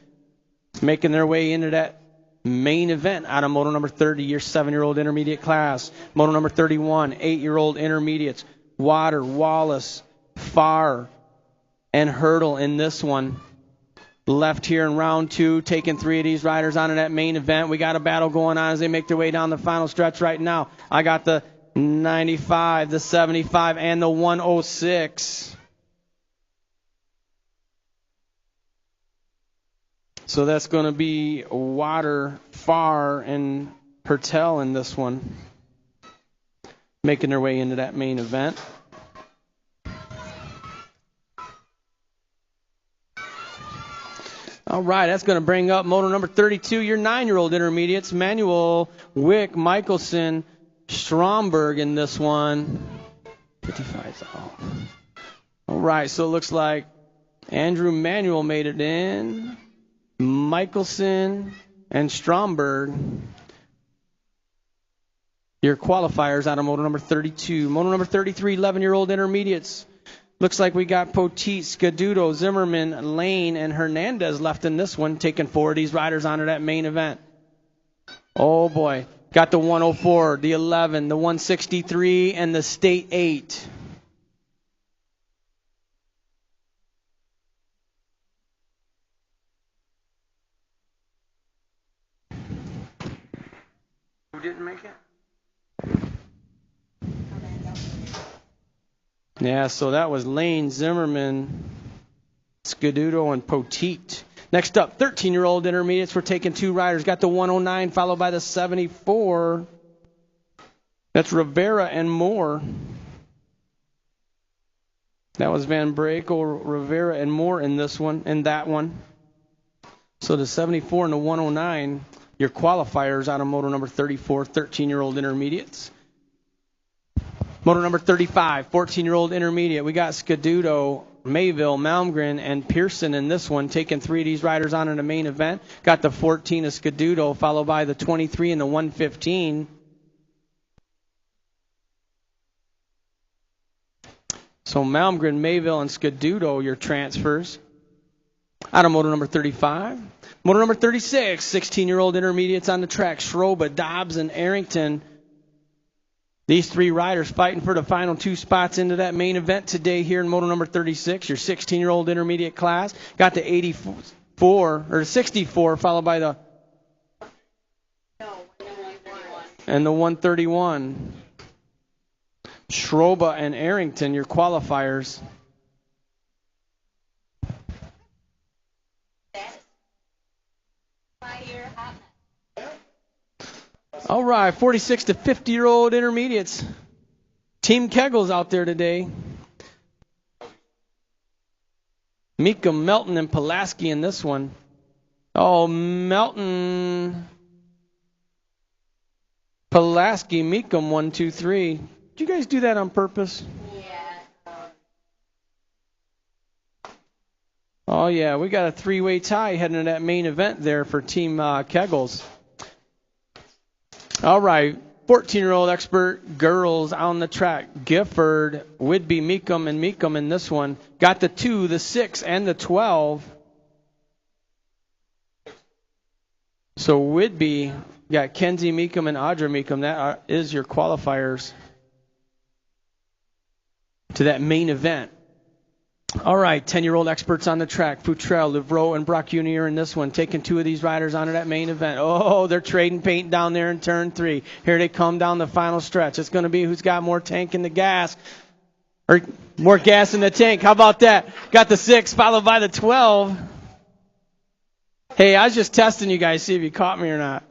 making their way into that main event out of Moto number 30, your 7-year-old intermediate class. Moto number 31, 8-year-old intermediates. Water, Wallace, Farr, and Hurdle in this one. Left here in round 2, taking 3 of these riders on in that main event. We got a battle going on as they make their way down the final stretch right now. I got the 95, the 75, and the 106. So that's going to be Water, Farr, and Hertel in this one, making their way into that main event. All right, that's going to bring up moto number 32, your 9-year-old intermediates. Manuel, Wick, Michelson, Stromberg in this one. 55's out. All right, so it looks like Andrew Manuel made it in. Michelson and Stromberg. Your qualifiers out of moto number 32. Moto number 33, 11-year-old intermediates. Looks like we got Poteet, Scaduto, Zimmerman, Lane, and Hernandez left in this one, taking 4 of these riders onto that main event. Oh, boy. Got the 104, the 11, the 163, and the State 8. Who didn't make it? Yeah, so that was Lane, Zimmerman, Scaduto, and Poteet. Next up, 13-year-old intermediates. We're taking 2 riders. Got the 109 followed by the 74. That's Rivera and Moore. That was Van Brakel, Rivera, and Moore in this one, in that one. So the 74 and the 109, your qualifiers out of moto number 34, 13-year-old intermediates. Moto number 35, 14-year-old intermediate. We got Scaduto, Mayville, Malmgren, and Pearson in this one, taking 3 of these riders on in the main event. Got the 14 of Scaduto, followed by the 23 and the 115. So Malmgren, Mayville, and Scaduto, your transfers. Out of motor number 35. Motor number 36, 16-year-old intermediates on the track. Schroba, Dobbs, and Arrington. These three riders fighting for the final two spots into that main event today here in motor number 36, your 16-year-old intermediate class. Got the 84, or 64, followed by the... And the 131. Schroba and Arrington, your qualifiers. All right, 46 to 50-year-old intermediates. Team Kegel's out there today. Meekum, Melton, and Pulaski in this one. Oh, Melton, Pulaski, Meekum, 1, 2, 3. Did you guys do that on purpose? Yeah. Oh, yeah, we got a three-way tie heading to that main event there for Team Kegels. All right, 14-year-old expert girls on the track. Gifford, Whidbey, Meekum, and Meekum in this one. Got the 2, the 6, and the 12. So Whidbey got Kenzie Meekum and Audra Meekum. That is your qualifiers to that main event. All right, 10-year-old experts on the track. Futrell, Livreau, and Brock Jr. in this one, taking 2 of these riders onto that main event. Oh, they're trading paint down there in turn 3. Here they come down the final stretch. It's going to be who's got more tank in the gas, or more gas in the tank. How about that? Got the 6, followed by the 12. Hey, I was just testing you guys, see if you caught me or not.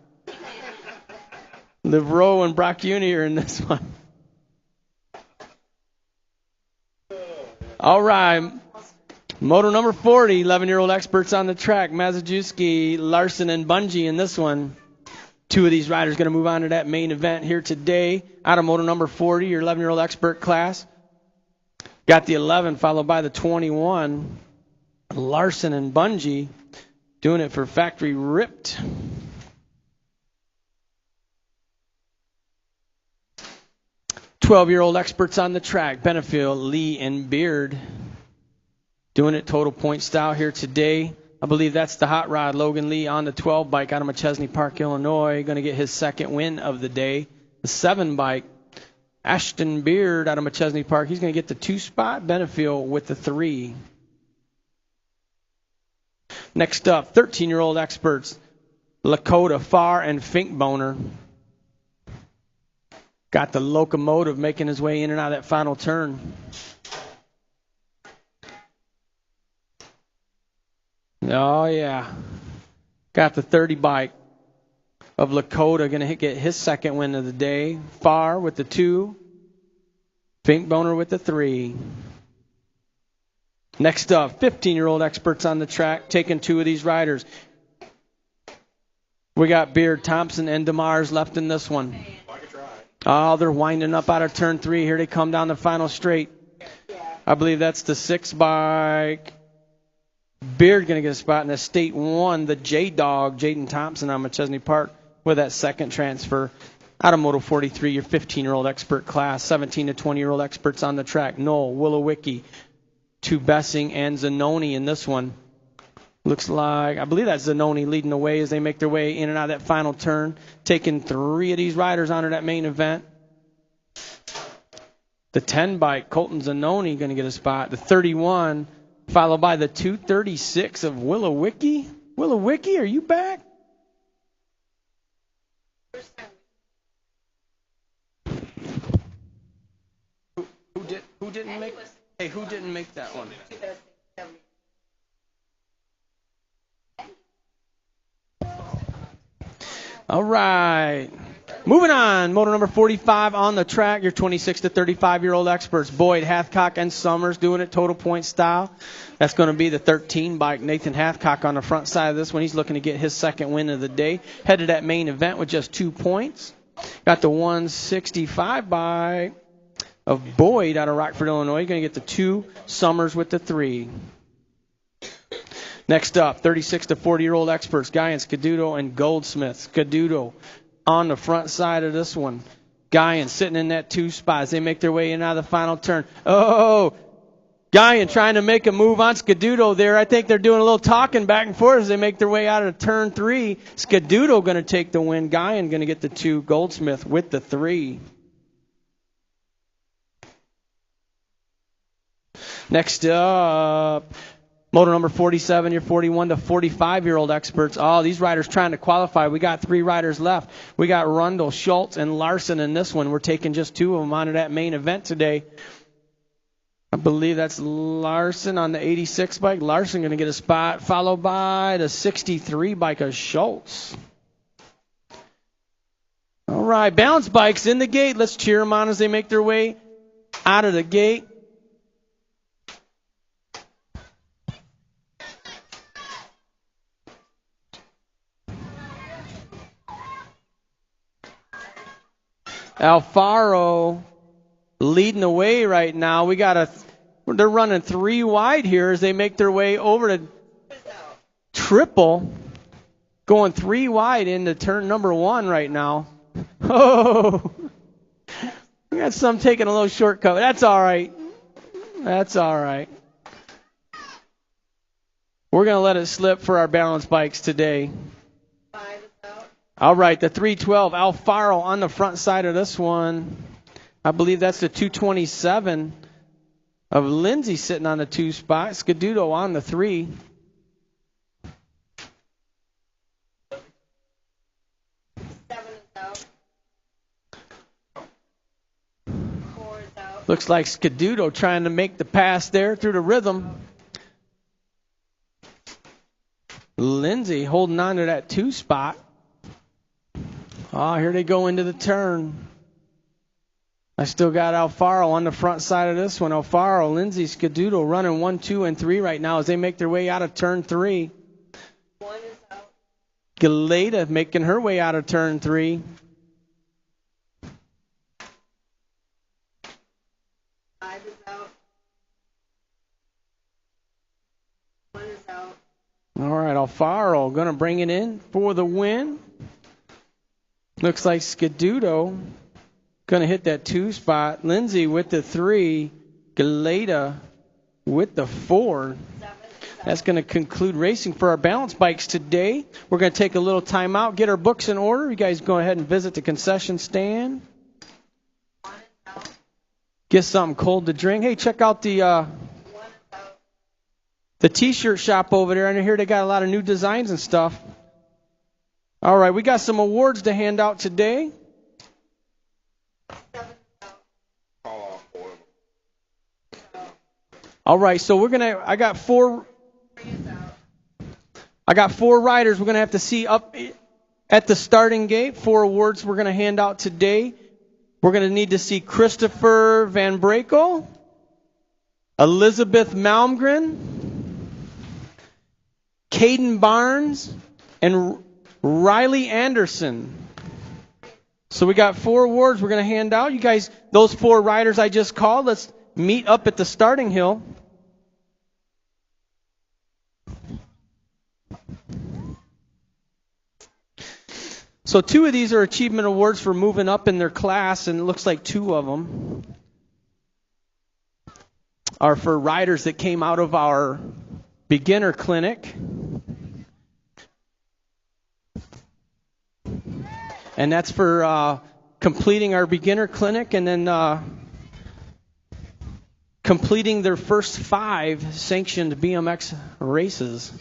Livreau and Brock Jr. in this one. All right, moto number 40, 11-year-old experts on the track. Mazajewski, Larson, and Bungie in this one. 2 of these riders going to move on to that main event here today. Out of moto number 40, your 11-year-old expert class. Got the 11, followed by the 21. Larson and Bungie doing it for Factory Ripped. Twelve-year-old experts on the track. Benefield, Lee, and Beard doing it total point style here today. I believe that's the hot rod. Logan Lee on the 12 bike out of McChesney Park, Illinois. Going to get his second win of the day. The 7 bike. Ashton Beard out of McChesney Park. He's going to get the 2 spot. Benefield with the 3. Next up, 13-year-old experts. Lakota, Farr, and Finkboner. Got the locomotive making his way in and out of that final turn. Oh, yeah. Got the 30 bike of Lakota going to get his second win of the day. Farr with the 2. Finkboner with the 3. Next up, 15-year-old experts on the track, taking 2 of these riders. We got Beard, Thompson, and DeMars left in this one. Oh, they're winding up out of turn 3. Here they come down the final straight. I believe that's the 6 bike. Beard going to get a spot in the State 1. The J-Dog, Jaden Thompson on McChesney Park with that second transfer. Out of Moto 43, your 15-year-old expert class. 17 to 20-year-old experts on the track. Knoll, Willowicki, 2 Bessing, and Zanoni in this one. Looks like, I believe that's Zanoni leading the way as they make their way in and out of that final turn, taking 3 of these riders onto that main event. The 10 bike, Colton Zanoni going to get a spot. The 31, followed by the 236 of Willowicki. Willowicki, are you back? Who didn't make? Hey, who didn't make that one? All right. Moving on. Moto number 45 on the track. Your 26 to 35-year-old experts. Boyd, Hathcock, and Summers doing it total point style. That's going to be the 13 bike. Nathan Hathcock on the front side of this one. He's looking to get his second win of the day. Headed that main event with just 2 points. Got the 165 bike of Boyd out of Rockford, Illinois. Going to get the 2. Summers with the 3. Next up, 36 to 40-year-old experts, Guyan, Scaduto, and Goldsmith. Scaduto on the front side of this one. Guyan sitting in that 2 spot as they make their way in out of the final turn. Oh, Guyan trying to make a move on Scaduto there. I think they're doing a little talking back and forth as they make their way out of turn 3. Scaduto going to take the win. Guyan going to get the 2. Goldsmith with the 3. Next up, moto number 47, your 41 to 45-year-old experts. Oh, these riders trying to qualify. We got 3 riders left. We got Rundle, Schultz, and Larson in this one. We're taking just 2 of them onto that main event today. I believe that's Larson on the 86 bike. Larson going to get a spot, followed by the 63 bike of Schultz. All right, balance bikes in the gate. Let's cheer them on as they make their way out of the gate. Alfaro leading the way right now. They're running 3 wide here as they make their way over to triple, going 3 wide into turn number 1 right now. Oh, we got some taking a little shortcut. That's all right. That's all right. We're going to let it slip for our balance bikes today. All right, the 312, Alfaro on the front side of this one. I believe that's the 227 of Lindsay sitting on the 2 spot. Scaduto on the 3. Looks like Scaduto trying to make the pass there through the rhythm. Lindsay holding on to that 2 spot. Oh, here they go into the turn. I still got Alfaro on the front side of this one. Alfaro, Lindsay, Scaduto running 1, 2, and 3 right now as they make their way out of turn 3. 1 is out. Galeta making her way out of turn 3. 5 is out. 1 is out. All right, Alfaro going to bring it in for the win. Looks like Scaduto going to hit that 2 spot. Lindsay with the 3. Galeta with the 4. That's going to conclude racing for our balance bikes today. We're going to take a little time out, get our books in order. You guys go ahead and visit the concession stand. Get something cold to drink. Hey, check out the T-shirt shop over there. I hear they got a lot of new designs and stuff. All right, we got some awards to hand out today. All right, so I got 4 riders we're going to have to see up at the starting gate. 4 awards we're going to hand out today. We're going to need to see Christopher Van Brakel, Elizabeth Malmgren, Caden Barnes, and Riley Anderson. So we got 4 awards we're going to hand out. You guys, those 4 riders I just called, let's meet up at the starting hill. So 2 of these are achievement awards for moving up in their class, and it looks like 2 of them are for riders that came out of our beginner clinic. And that's for completing our beginner clinic and then completing their first 5 sanctioned BMX races.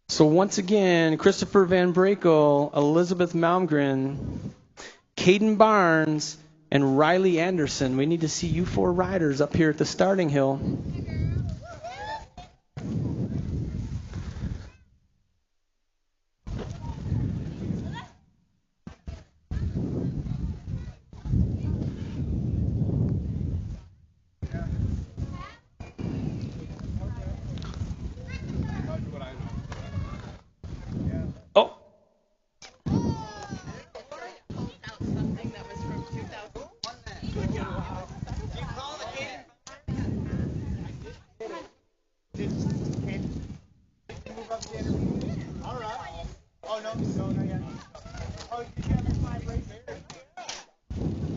So once again, Christopher Van Brakel, Elizabeth Malmgren, Caden Barnes, and Riley Anderson. We need to see you 4 riders up here at the starting hill. Oh.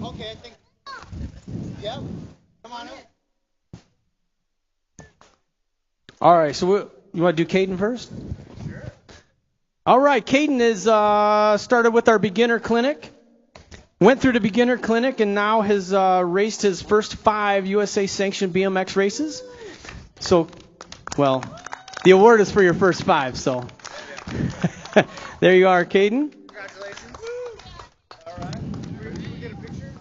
Okay, I think. Yep. Come on up. All right, so you want to do Caden first? Sure. All right, Caden is started with our beginner clinic. Went through the beginner clinic and now has raced his first 5 USA sanctioned BMX races. So, well, the award is for your first 5, so. There you are, Caden. Congratulations. All right. We get a picture?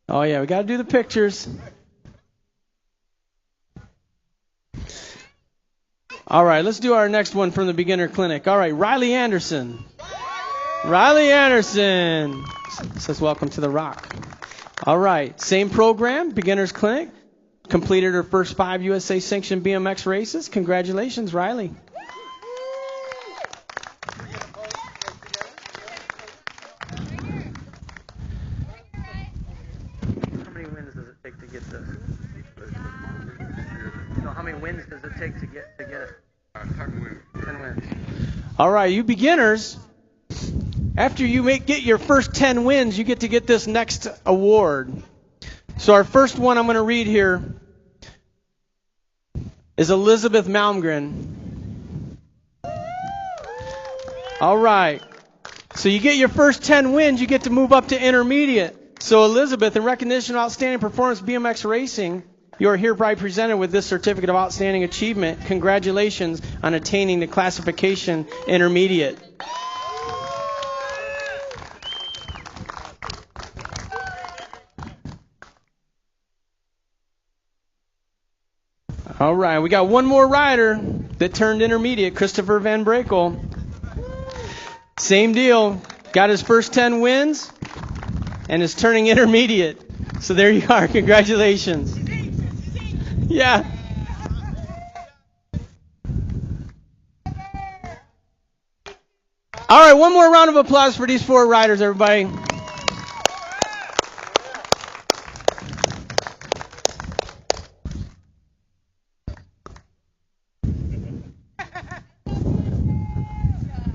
Oh, yeah, we got to do the pictures. All right, let's do our next one from the beginner clinic. All right, Riley Anderson. Riley Anderson says welcome to the Rock. All right, same program, beginner's clinic. Completed her first 5 USA sanctioned BMX races. Congratulations, Riley. How many wins does it take to get this? So how many wins does it take to get it? 10 wins. 10 wins. All right, you beginners. After you get your first 10 wins, you get to get this next award. So our first one I'm going to read here is Elizabeth Malmgren. All right. So you get your first 10 wins, you get to move up to intermediate. So Elizabeth, in recognition of outstanding performance BMX racing, you are hereby presented with this certificate of outstanding achievement. Congratulations on attaining the classification intermediate. All right, we got one more rider that turned intermediate, Christopher Van Brakel. Same deal, got his first 10 wins and is turning intermediate. So there you are, congratulations. Yeah. All right, one more round of applause for these 4 riders, everybody.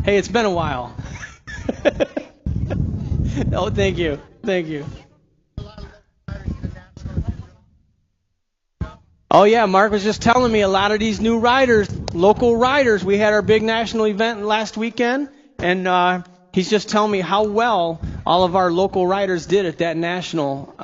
Hey, it's been a while. Oh, thank you. Thank you. Oh, yeah, Mark was just telling me a lot of these new riders, local riders, we had our big national event last weekend, and he's just telling me how well all of our local riders did at that national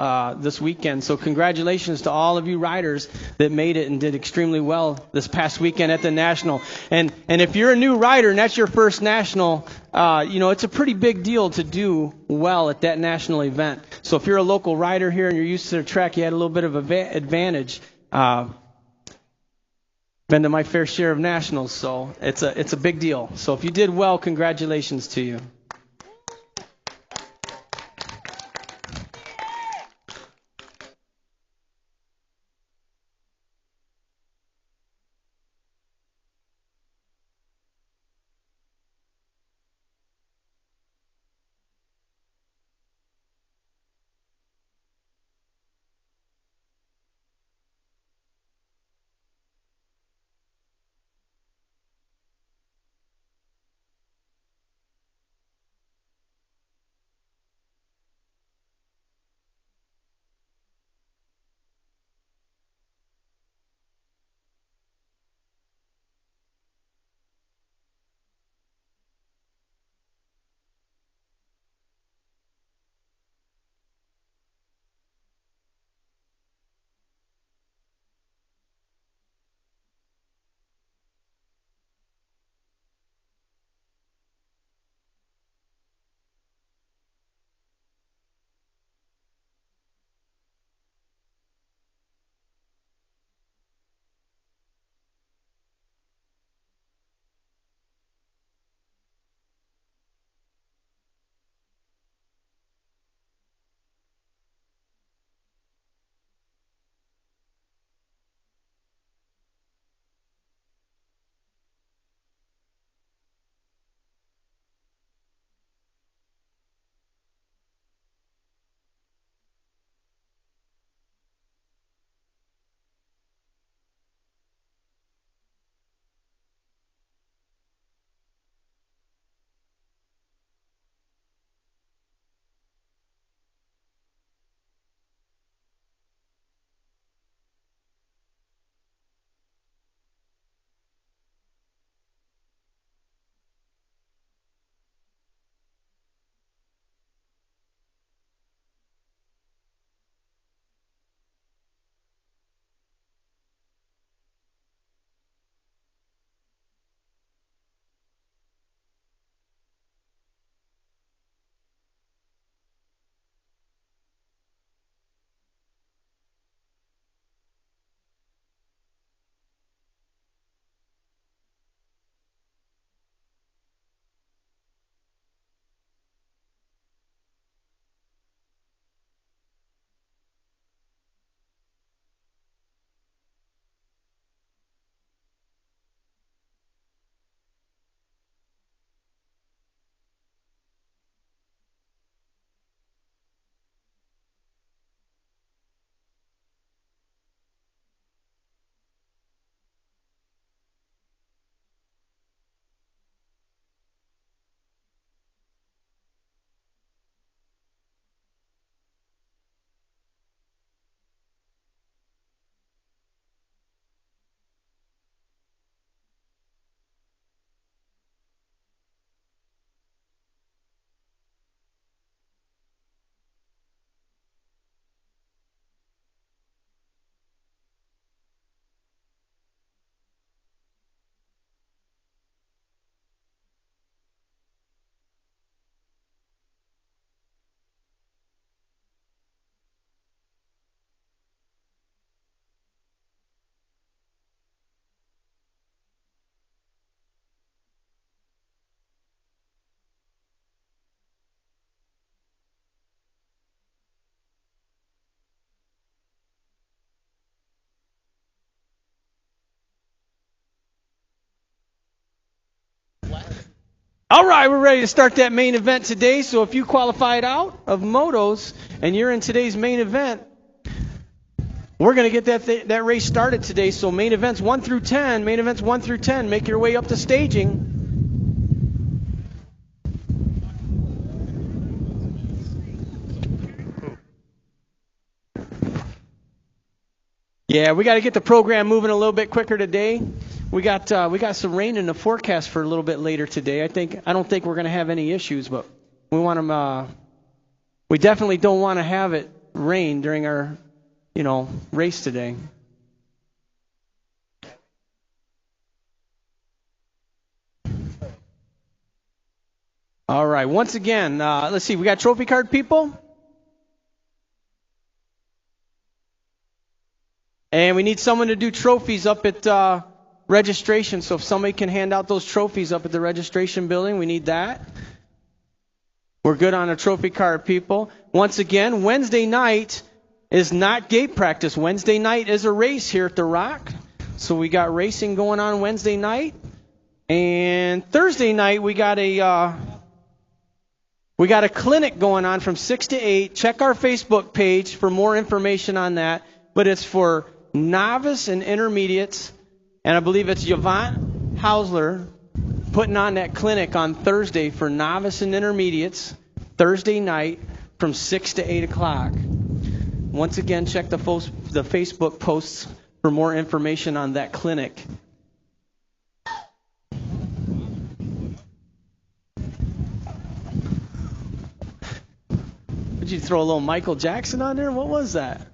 this weekend. So congratulations to all of you riders that made it and did extremely well this past weekend at the national. And if you're a new rider and that's your first national, it's a pretty big deal to do well at that national event. So if you're a local rider here and you're used to the track, you had a little bit of advantage. Been to my fair share of nationals, so it's a big deal. So if you did well, congratulations to you. All right, we're ready to start that main event today. So if you qualified out of motos and you're in today's main event, we're going to get that race started today. So main events 1 through 10, make your way up to staging. Yeah, we got to get the program moving a little bit quicker today. We got some rain in the forecast for a little bit later today. I don't think we're going to have any issues, but we want them. We definitely don't want to have it rain during our, race today. All right. Once again, let's see. We got trophy card people, and we need someone to do trophies up at registration. So if somebody can hand out those trophies up at the registration building, we need that. We're good on a trophy card, people. Once again, Wednesday night is not gate practice. Wednesday night is a race here at the Rock. So we got racing going on Wednesday night. And Thursday night we got a clinic going on from 6 to 8. Check our Facebook page for more information on that. But it's for novice and intermediates. And I believe it's Yvonne Hausler putting on that clinic on Thursday for novice and intermediates, Thursday night from 6 to 8 o'clock. Once again, check the Facebook posts for more information on that clinic. Did you throw a little Michael Jackson on there? What was that?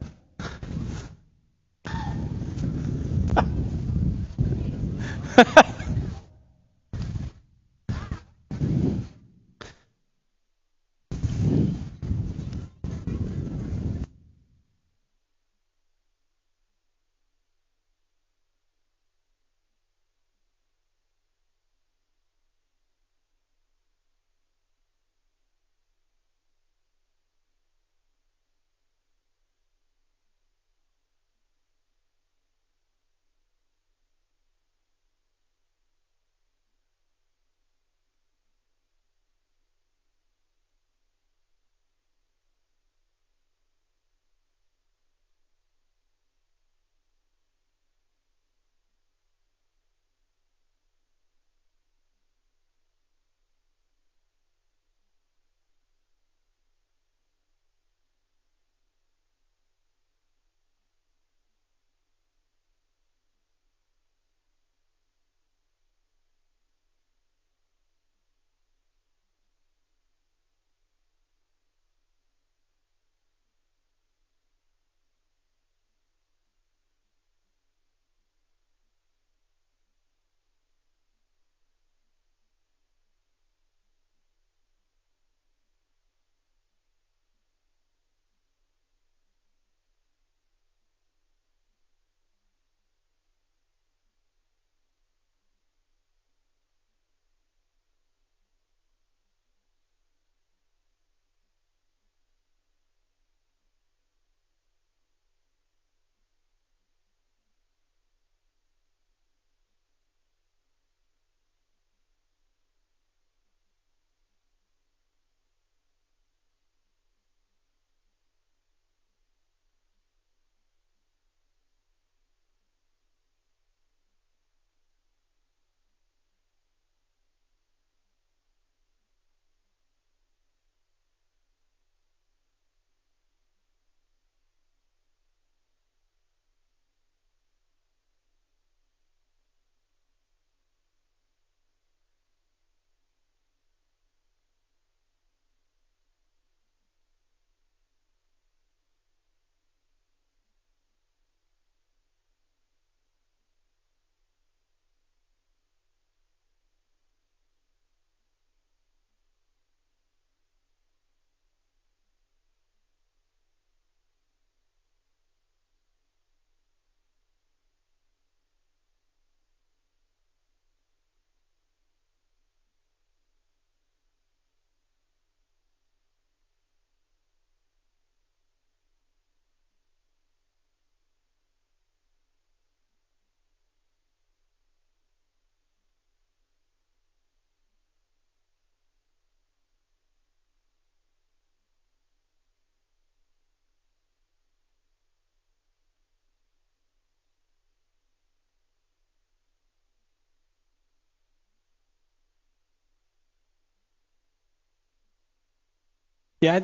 Yeah.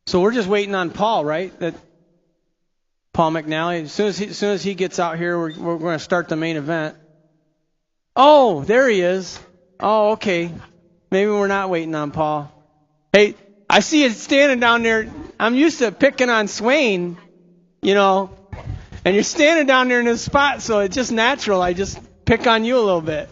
So we're just waiting on Paul, right? Paul McNally. As soon as he gets out here, we're going to start the main event. Oh, there he is. Oh, okay. Maybe we're not waiting on Paul. Hey, I see you standing down there. I'm used to picking on Swain, you know, and you're standing down there in this spot, so it's just natural. I just pick on you a little bit.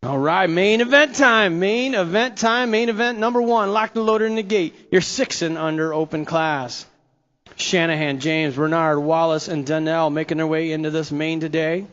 All right, main event time. Main event time. Main event number 1. Lock and loader in the gate. You're 6 and under open class. Shanahan, James, Bernard, Wallace, and Donnell making their way into this main today.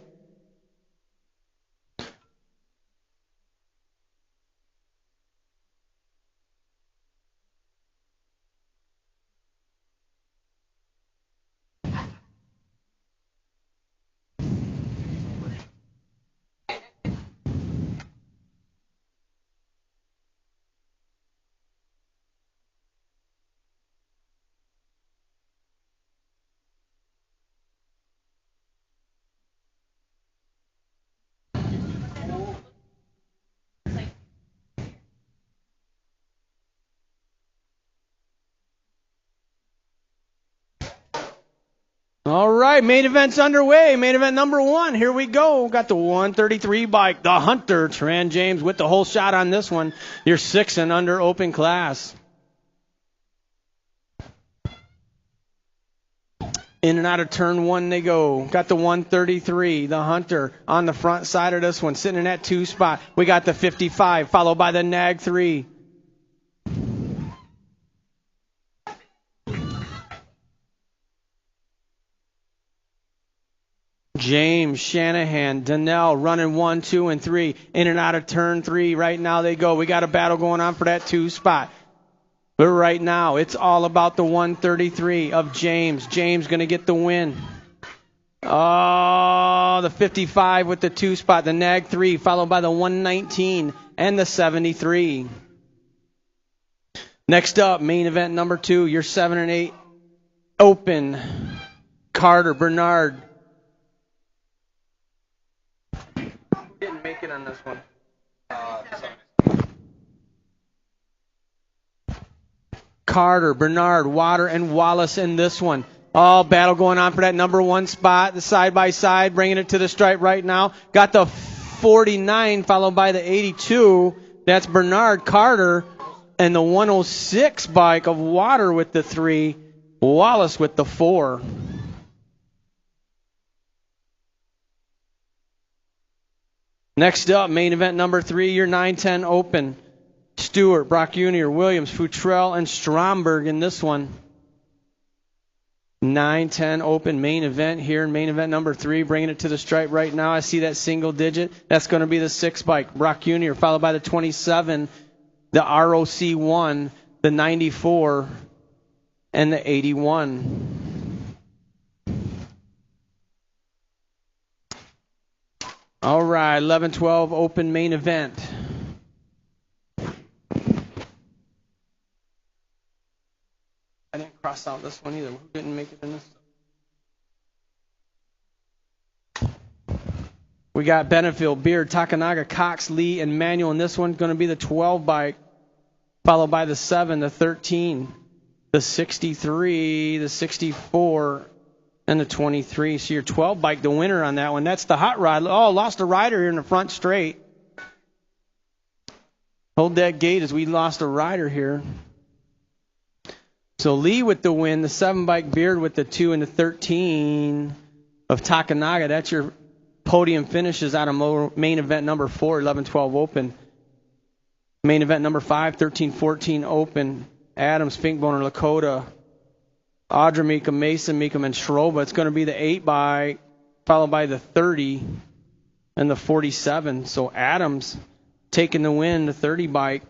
All right, main event's underway. Main event number 1. Here we go. Got the 133 bike, the Hunter. Tran James with the whole shot on this one. You're 6 and under open class. In and out of turn 1 they go. Got the 133, the Hunter, on the front side of this one, sitting in that 2 spot. We got the 55, followed by the Nag 3. James, Shanahan, Donnell running 1, 2, and 3. In and out of turn 3 right now they go. We got a battle going on for that 2 spot. But right now it's all about the 133 of James. James going to get the win. Oh, the 55 with the 2 spot. The Nag 3 followed by the 119 and the 73. Next up, main event number 2. Your 7 and 8 open. Carter, Bernard. Didn't make it on this one. Carter, Bernard, Water, and Wallace in this one. Oh, battle going on for that number 1 spot. The side by side, bringing it to the stripe right now. Got the 49 followed by the 82. That's Bernard, Carter, and the 106 bike of Water with the 3. Wallace with the 4. Next up, main event number 3, your 9-10 open. Stewart, Brock Jr., Williams, Futrell, and Stromberg in this one. 9-10 open main event here in main event number 3, bringing it to the stripe right now. I see that single digit. That's going to be the 6 bike. Brock Jr., followed by the 27, the ROC1, the 94, and the 81. All right, 11-12 open main event. I didn't cross out this one either. Who didn't make it in this? We got Benefield, Beard, Takanaga, Cox, Lee, and Manuel in this one. Going to be the 12 bike, followed by the 7, the 13, the 63, the 64, and the 23. So your 12 bike, the winner on that one. That's the hot rod. Oh, lost a rider here in the front straight. Hold that gate as we lost a rider here. So Lee with the win, the 7-bike Beard with the 2 and the 13 of Takanaga. That's your podium finishes out of main event number 4, 11-12 open. Main event number 5, 13-14 open. Adams, Finkboner, Lakota, Audra Meekum, Mason Meekum, and Schroba. It's going to be the 8-bike, followed by the 30 and the 47. So Adams taking the win, the 30-bike.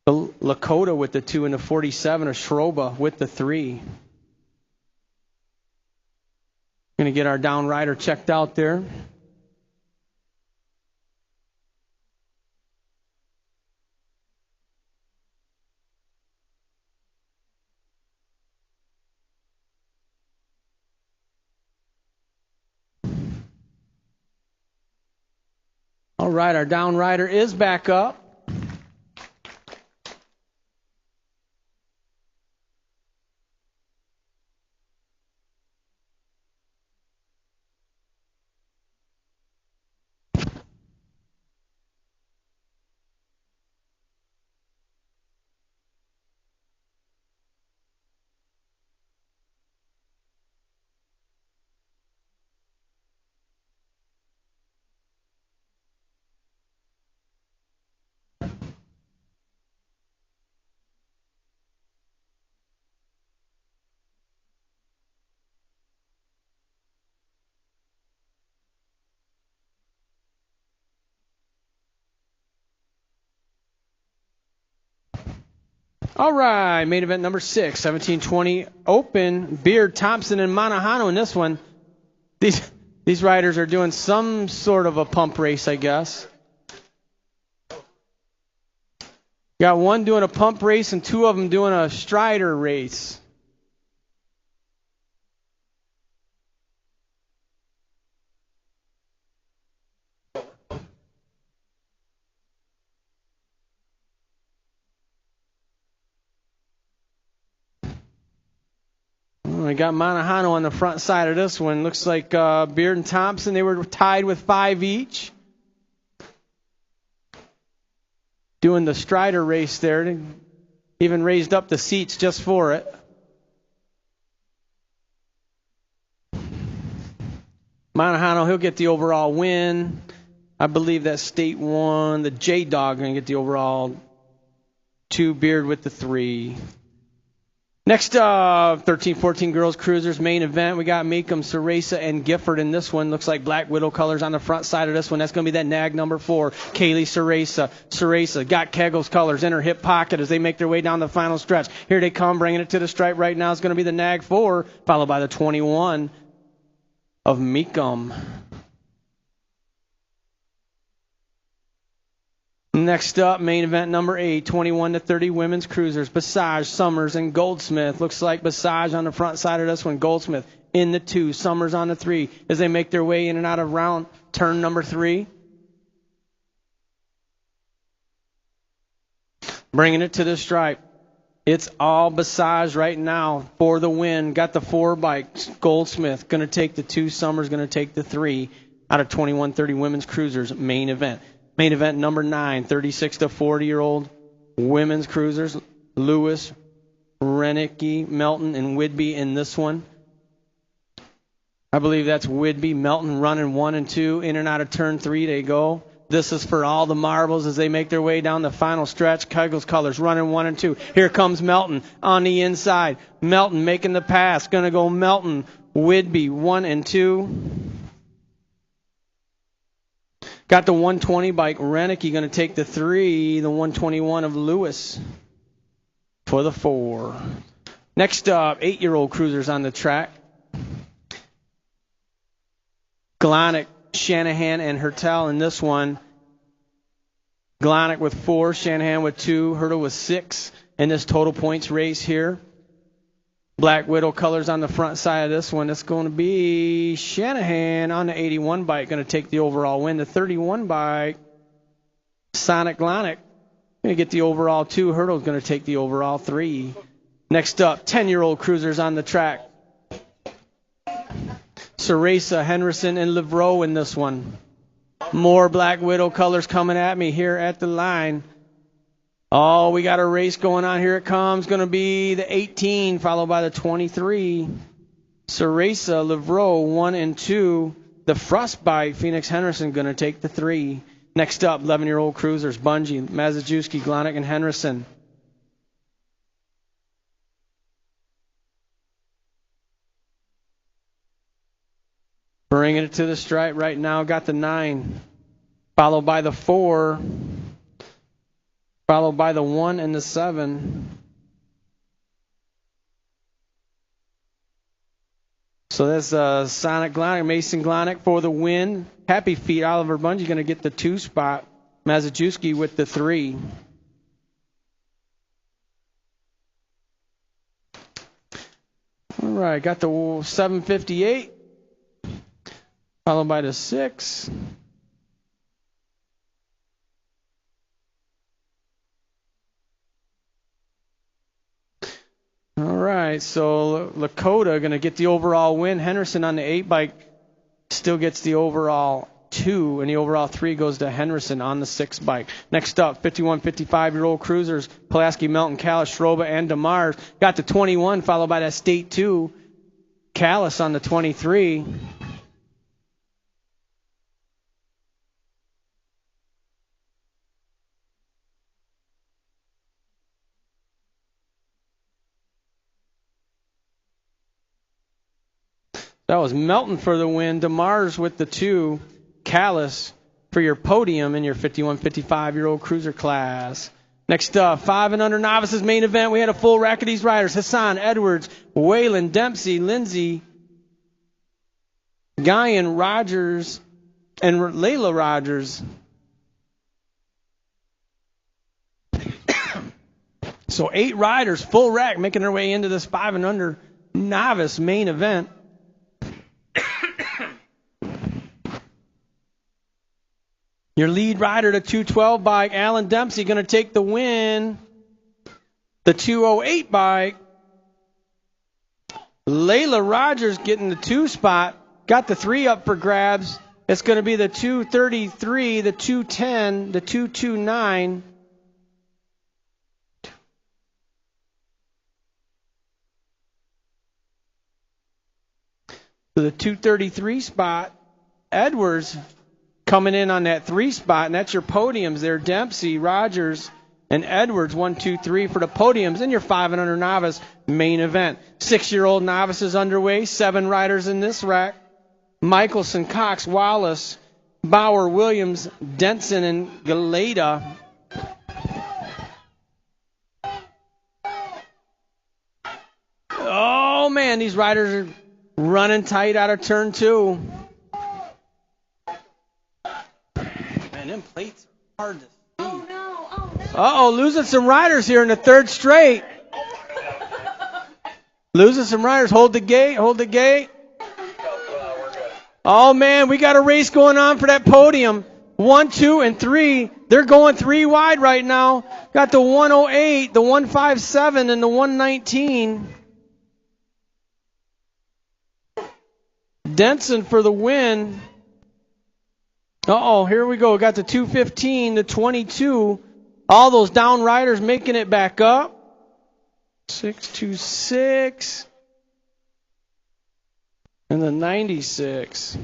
Lakota with the 2 and the 47, of Schroba with the 3. Going to get our down rider checked out there. All right, our down rider is back up. All right, main event number 6, 17-20 open. Beard, Thompson, and Manahano in this one. These riders are doing some sort of a pump race, I guess. Got one doing a pump race and 2 of them doing a strider race. We got Manahano on the front side of this one. Looks like Beard and Thompson, they were tied with 5 each. Doing the strider race there. They even raised up the seats just for it. Manahano, he'll get the overall win. I believe that state won. The J-Dog going to get the overall 2, Beard with the 3. Next up, 13-14 girls cruisers main event. We got Meekum, Ceresa, and Gifford in this one. Looks like Black Widow colors on the front side of this one. That's going to be that nag number 4, Kaylee Ceresa. Ceresa got Keggles colors in her hip pocket as they make their way down the final stretch. Here they come, bringing it to the stripe right now. It's going to be the nag 4, followed by the 21 of Meekum. Next up, main event number 8, 21-30 women's cruisers. Basage, Summers, and Goldsmith. Looks like Basage on the front side of this one. Goldsmith in the 2, Summers on the 3 as they make their way in and out of round turn number 3. Bringing it to the stripe. It's all Basage right now for the win. Got the 4 bikes. Goldsmith going to take the 2, Summers going to take the 3 out of 21-30 women's cruisers main event. Main event number 9, 36 to 40-year-old women's cruisers. Lewis, Renicky, Melton, and Whidbey in this one. I believe that's Whidbey, Melton running 1 and 2. In and out of turn 3 they go. This is for all the marbles as they make their way down the final stretch. Keggles colors running 1 and 2. Here comes Melton on the inside. Melton making the pass. Going to go Melton, Whidbey 1 and 2. Got the 120 bike, Renicky going to take the 3, the 121 of Lewis for the 4. Next up, 8-year-old cruisers on the track. Glonick, Shanahan, and Hertel in this one. Glonick with 4, Shanahan with 2, Hertel with 6 in this total points race here. Black Widow colors on the front side of this one. It's going to be Shanahan on the 81 bike, going to take the overall win. The 31 bike, Sonic Glonick, going to get the overall 2. Hertel's going to take the overall 3. Next up, 10-year-old cruisers on the track. Ceresa, Henderson, and Livreau in this one. More Black Widow colors coming at me here at the line. Oh, we got a race going on. Here it comes. Going to be the 18, followed by the 23. Ceresa, Livreau, 1 and 2. The Frostbite, Phoenix Henderson, going to take the 3. Next up, 11-year-old cruisers, Bungie, Mazajewski, Glonick, and Henderson. Bringing it to the stripe right now. Got the 9, followed by the 4, followed by the 1 and the 7. So that's Sonic Glonick, Mason Glonick for the win. Happy Feet, Oliver Bungie going to get the 2 spot. Mazajewski with the 3. All right, got the 758, followed by the 6. All right, so Lakota going to get the overall win. Henderson on the 8 bike still gets the overall 2, and the overall 3 goes to Henderson on the 6 bike. Next up, 51, 55-year-old cruisers, Pulaski, Melton, Callis, Schroba, and DeMars. Got the 21, followed by that State 2. Callis on the 23. That was Melton for the win. DeMars with the 2. Callis for your podium in your 51, 55-year-old cruiser class. Next up, 5 and under novices main event. We had a full rack of these riders. Hassan, Edwards, Whalen, Dempsey, Lindsay, Guyan, Rogers, and Layla Rogers. So 8 riders, full rack, making their way into this 5 and under novice main event. Your lead rider, the 212 bike, Alan Dempsey, going to take the win. The 208 bike, Layla Rogers getting the 2 spot. Got the 3 up for grabs. It's going to be the 233, the 210, the 229. So the 233 spot, Edwards coming in on that 3 spot, and that's your podiums there. Dempsey, Rogers, and Edwards, 1, 2, 3 for the podiums in your 5 and under novice main event. 6-year-old novices underway, 7 riders in this rack. Michelson, Cox, Wallace, Bauer, Williams, Denson, and Galeta. Oh, man, these riders are running tight out of turn 2. Man, them plates are hard to see. Oh, no. Oh, no. Uh-oh, losing some riders here in the 3rd straight. Losing some riders. Hold the gate, hold the gate. Oh, man, we got a race going on for that podium. 1, 2, and 3. They're going 3 wide right now. Got the 108, the 157, and the 119. Denson for the win. Uh-oh, here we go. Got the 215, the 22. All those down riders making it back up. 626. And the 96.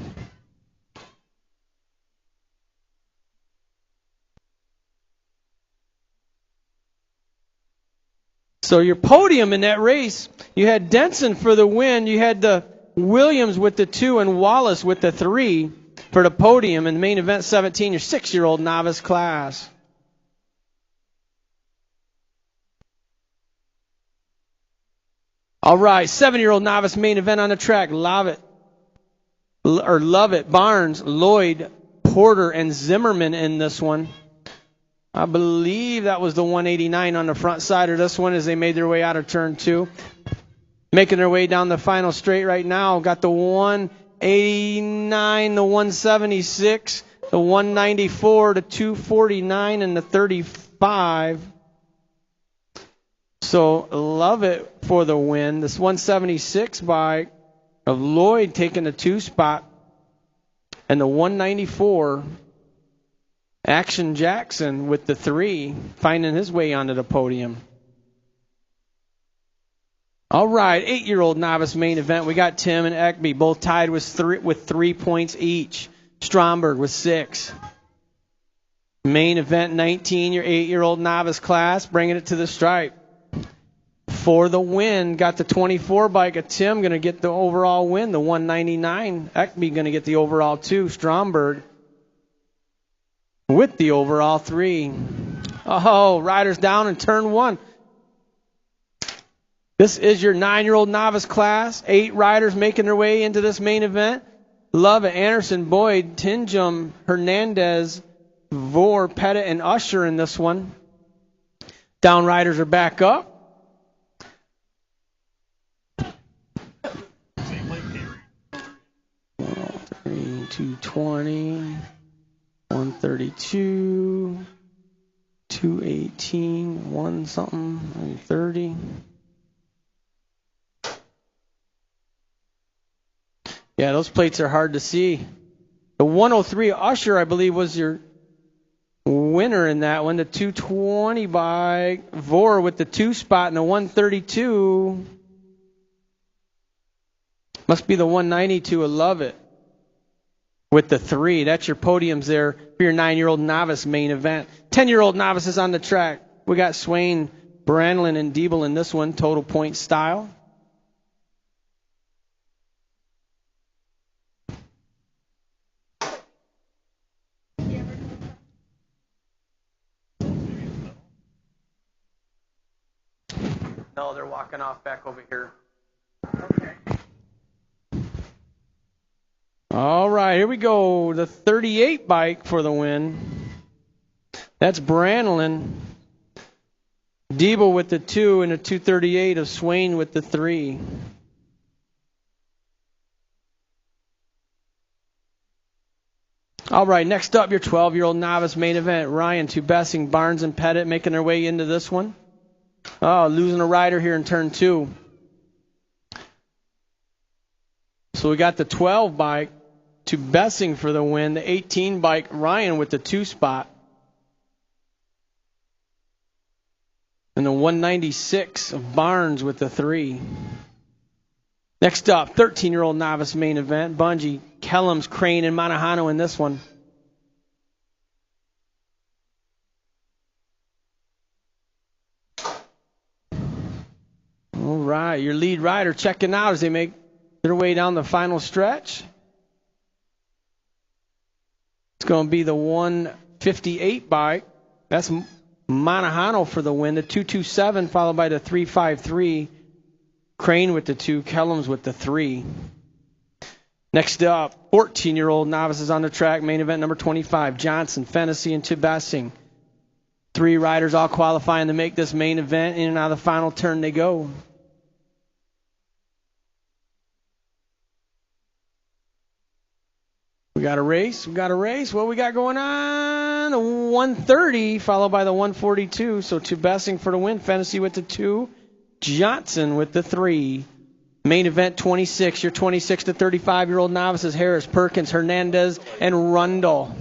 So your podium in that race, you had Denson for the win. You had the Williams with the 2 and Wallace with the 3 for the podium in the main event 17, your 6-year-old novice class. All right, 7-year-old novice main event on the track. Lovett, Barnes, Lloyd, Porter, and Zimmerman in this one. I believe that was the 189 on the front side of this one as they made their way out of turn 2. Making their way down the final straight right now. Got the 189, the 176, the 194, the 249, and the 35. So Lovett for the win. This 176 bike of Lloyd taking the 2 spot. And the 194 Action Jackson with the 3, finding his way onto the podium. All right, 8-year-old novice main event. We got Tim and Ekby both tied with 3 points each. Stromberg with 6. Main event 19, your 8-year-old novice class, bringing it to the stripe. For the win, got the 24 bike of Tim, going to get the overall win, the 199. Ekby going to get the overall 2. Stromberg with the overall 3. Oh, riders down in turn 1. This is your 9-year-old novice class. 8 riders making their way into this main event. Love it. Anderson, Boyd, Tinjum, Hernandez, Vore, Pettit, and Usher in this one. Down riders are back up. 220, 132, 218, 1 something, 130. Yeah, those plates are hard to see. The 103 Usher, I believe, was your winner in that one. The 220 by Vore with the 2 spot, and the 132 must be the 192. I love it. With the 3. That's your podiums there for your 9-year-old novice main event. 10-year-old novices on the track. We got Swain, Brandlin, and Diebel in this one, total point style. No, they're walking off back over here. Okay. All right, here we go. The 38 bike for the win. That's Brandlin. Diebel with the 2 and a 238 of Swain with the 3. All right, next up, your 12-year-old novice main event. Ryan, Tubessing, Barnes, and Pettit making their way into this one. Oh, losing a rider here in turn 2. So we got the 12 bike. Tubessing for the win. The 18 bike, Ryan with the 2 spot. And the 196 of Barnes with the 3. Next up, 13-year-old novice main event. Bungie, Kellums, Crane, and Manahano in this one. All right, your lead rider checking out as they make their way down the final stretch. It's going to be the 158 bike. That's Manahano for the win. The 227 followed by the 353. Crane with the 2. Kellums with the 3. Next up, 14-year-old novices on the track. Main event number 25. Johnson, Fennessy, and Tubessing. 3 riders all qualifying to make this main event. In and out of the final turn they go. We got a race. What we got going on? The 130 followed by the 142. So Tubessing for the win. Fennessy with the 2. Johnson with the 3. Main event 26. Your 26 to 35-year-old novices. Harris, Perkins, Hernandez, and Rundle.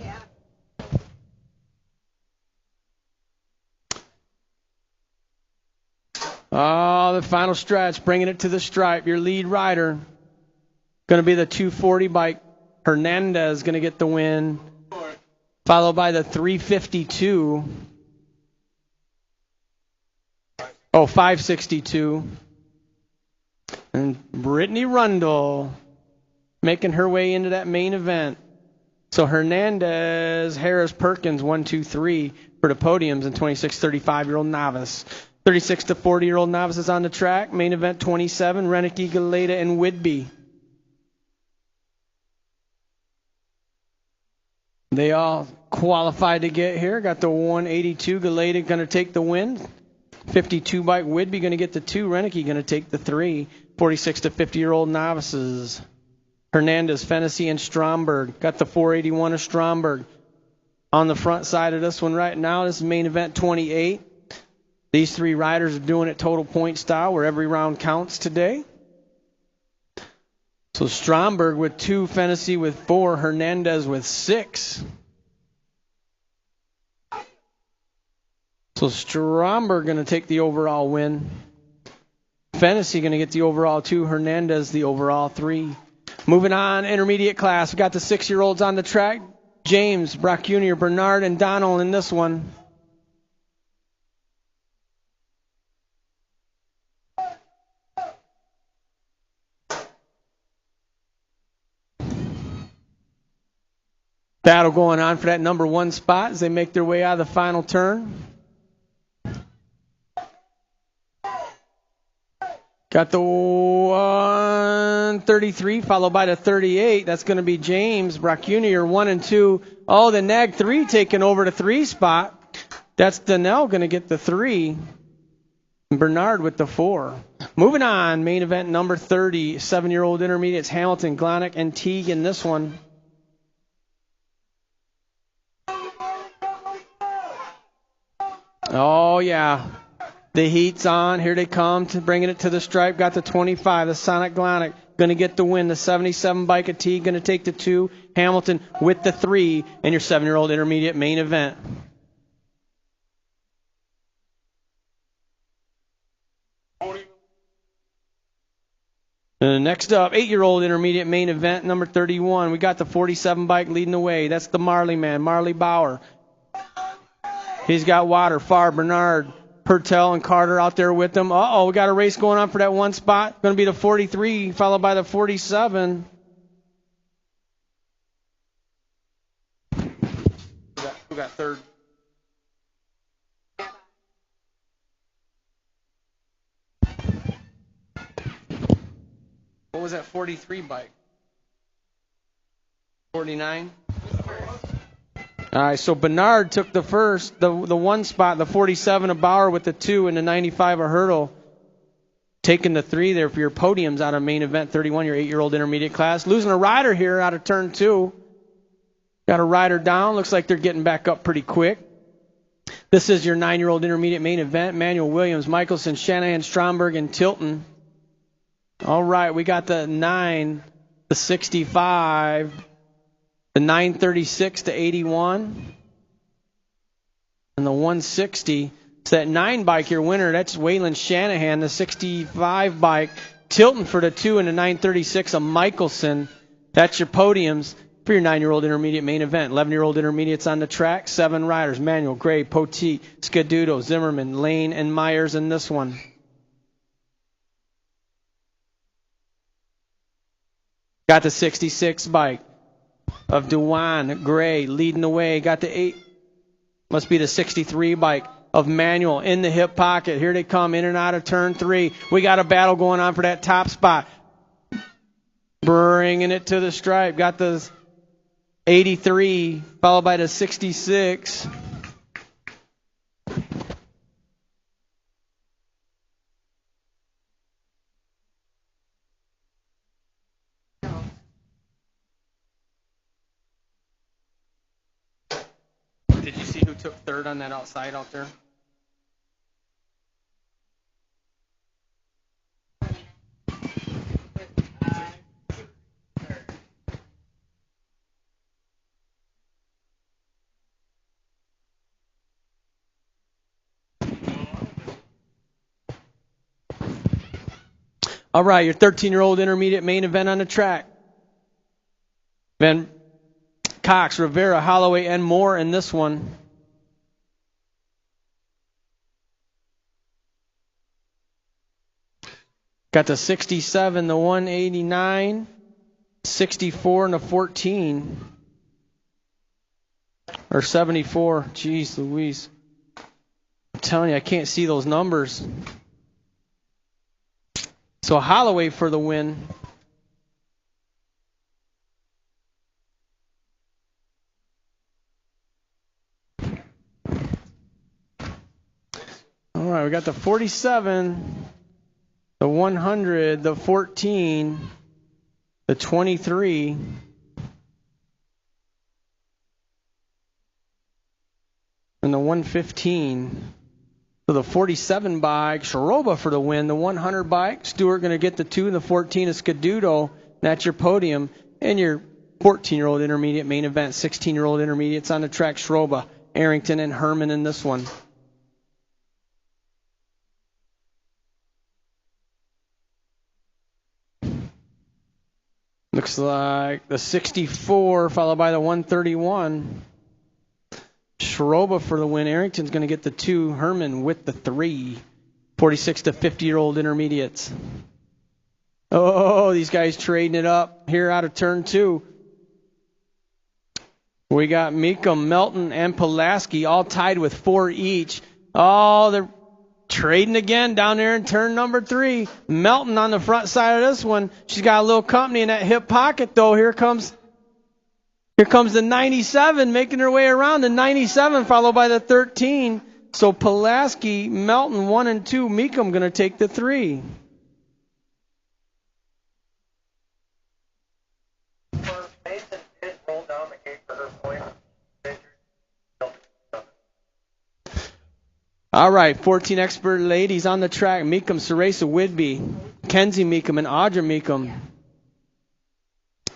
Oh, the final stretch. Bringing it to the stripe. Your lead rider going to be the 240 bike. Hernandez going to get the win, followed by the 352. 562. And Brittany Rundle making her way into that main event. So Hernandez, Harris, Perkins, 1, 2, 3 for the podiums and 26, 35-year-old novice. 36 to 40-year-old novices on the track. Main event 27, Renicky, Galeta, and Whidbey. They all qualified to get here. Got the 182. Galeta going to take the win. 52 bike Whidbey going to get the 2. Renicky going to take the 3. 46 to 50-year-old novices. Hernandez, Fennessy, and Stromberg. Got the 481 of Stromberg. On the front side of this one right now, this is main event 28. These 3 riders are doing it total point style where every round counts today. So Stromberg with 2, Fennessy with 4, Hernandez with 6. So Stromberg going to take the overall win. Fennessy going to get the overall 2. Hernandez the overall 3. Moving on, intermediate class. We got the 6-year-olds on the track. James, Brock Jr., Bernard, and Donald in this one. Battle going on for that number 1 spot as they make their way out of the final turn. Got the 133 followed by the 38. That's going to be James, Brock Jr., 1 and 2. Oh, the nag 3 taking over the 3 spot. That's Donnell going to get the 3. Bernard with the 4. Moving on, main event number 30. 7-year-old intermediates Hamilton, Glonick, and Teague in this one. Oh, yeah. The heat's on. Here they come to bringing it to the stripe. Got the 25. The Sonic Glonick going to get the win. The 77 bike of Teague going to take the 2. Hamilton with the 3 in your 7-year-old intermediate main event. Next up, 8-year-old intermediate main event number 31. We got the 47 bike leading the way. That's the Marley man, Marley Bauer. He's got Water, Farr, Bernard, Pertel, and Carter out there with them. Uh-oh, we got a race going on for that 1 spot. Going to be the 43, followed by the 47. Who got third? What was that 43 bike? 49? All right, so Bernard took the first, the 1 spot, the 47 of Bauer with the 2, and the 95 of Hurdle. Taking the 3 there for your podiums out of main event 31, your 8-year-old intermediate class. Losing a rider here out of turn 2. Got a rider down. Looks like they're getting back up pretty quick. This is your 9-year-old intermediate main event. Manuel Williams, Michelson, Shanahan, Stromberg, and Tilton. All right, we got the 9, the 65, the 936 to 81, and the 160. It's that 9 bike, your winner. That's Waylon Shanahan, the 65 bike. Tilton for the 2 and the 936 of Michelson. That's your podiums for your 9-year-old intermediate main event. 11-year-old intermediates on the track. 7 riders, Manuel, Gray, Poteet, Scaduto, Zimmerman, Lane, and Myers in this one. Got the 66 bike of Dewan, Gray, leading the way. Got the 8, must be the 63 bike of Manuel in the hip pocket. Here they come in and out of turn 3. We got a battle going on for that top spot. Bringing it to the stripe. Got the 83, followed by the 66. Did you see who took third on that outside out there? All right, your 13-year-old intermediate main event on the track. Van Cox, Rivera, Holloway, and Moore in this one. Got the 67, the 189, 64, and the 14. Or 74. Jeez Louise. I'm telling you, I can't see those numbers. So Holloway for the win. All right, we got the 47, the 100, the 14, the 23, and the 115. So the 47 bike, Sharoba for the win. The 100 bike, Stewart going to get the 2, and the 14 is Scaduto. That's your podium. And your 14-year-old intermediate main event, 16-year-old intermediates on the track, Sharoba, Arrington, and Herman in this one. Looks like the 64 followed by the 131. Schroba for the win. Arrington's going to get the 2. Herman with the 3. 46 to 50-year-old intermediates. Oh, these guys trading it up here out of turn 2. We got Meekum, Melton, and Pulaski all tied with 4 each. Oh, they're trading again down there in turn number 3. Melton on the front side of this one. She's got a little company in that hip pocket, though. Here comes the 97 making her way around. The 97 followed by the 13. So Pulaski, Melton 1 and 2. Meekum going to take the 3. All right, 14 expert ladies on the track. Meekum, Ceresa, Whidbey, Kenzie Meekum, and Audra Meekum.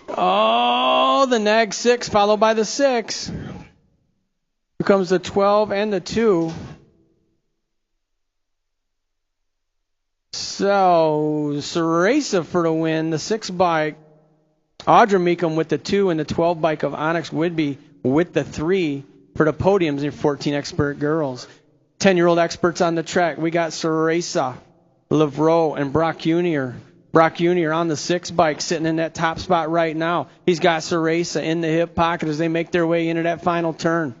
Oh, the nag 6 followed by the 6. Here comes the 12 and the 2. So, Ceresa for the win, the 6 bike. Audra Meekum with the 2 and the 12 bike of Onyx Whidbey with the 3 for the podiums in 14 expert girls. 10-year-old experts on the track. We got Ceresa, Lavreau, and Brock Jr. Brock Jr. on the 6 bike sitting in that top spot right now. He's got Ceresa in the hip pocket as they make their way into that final turn.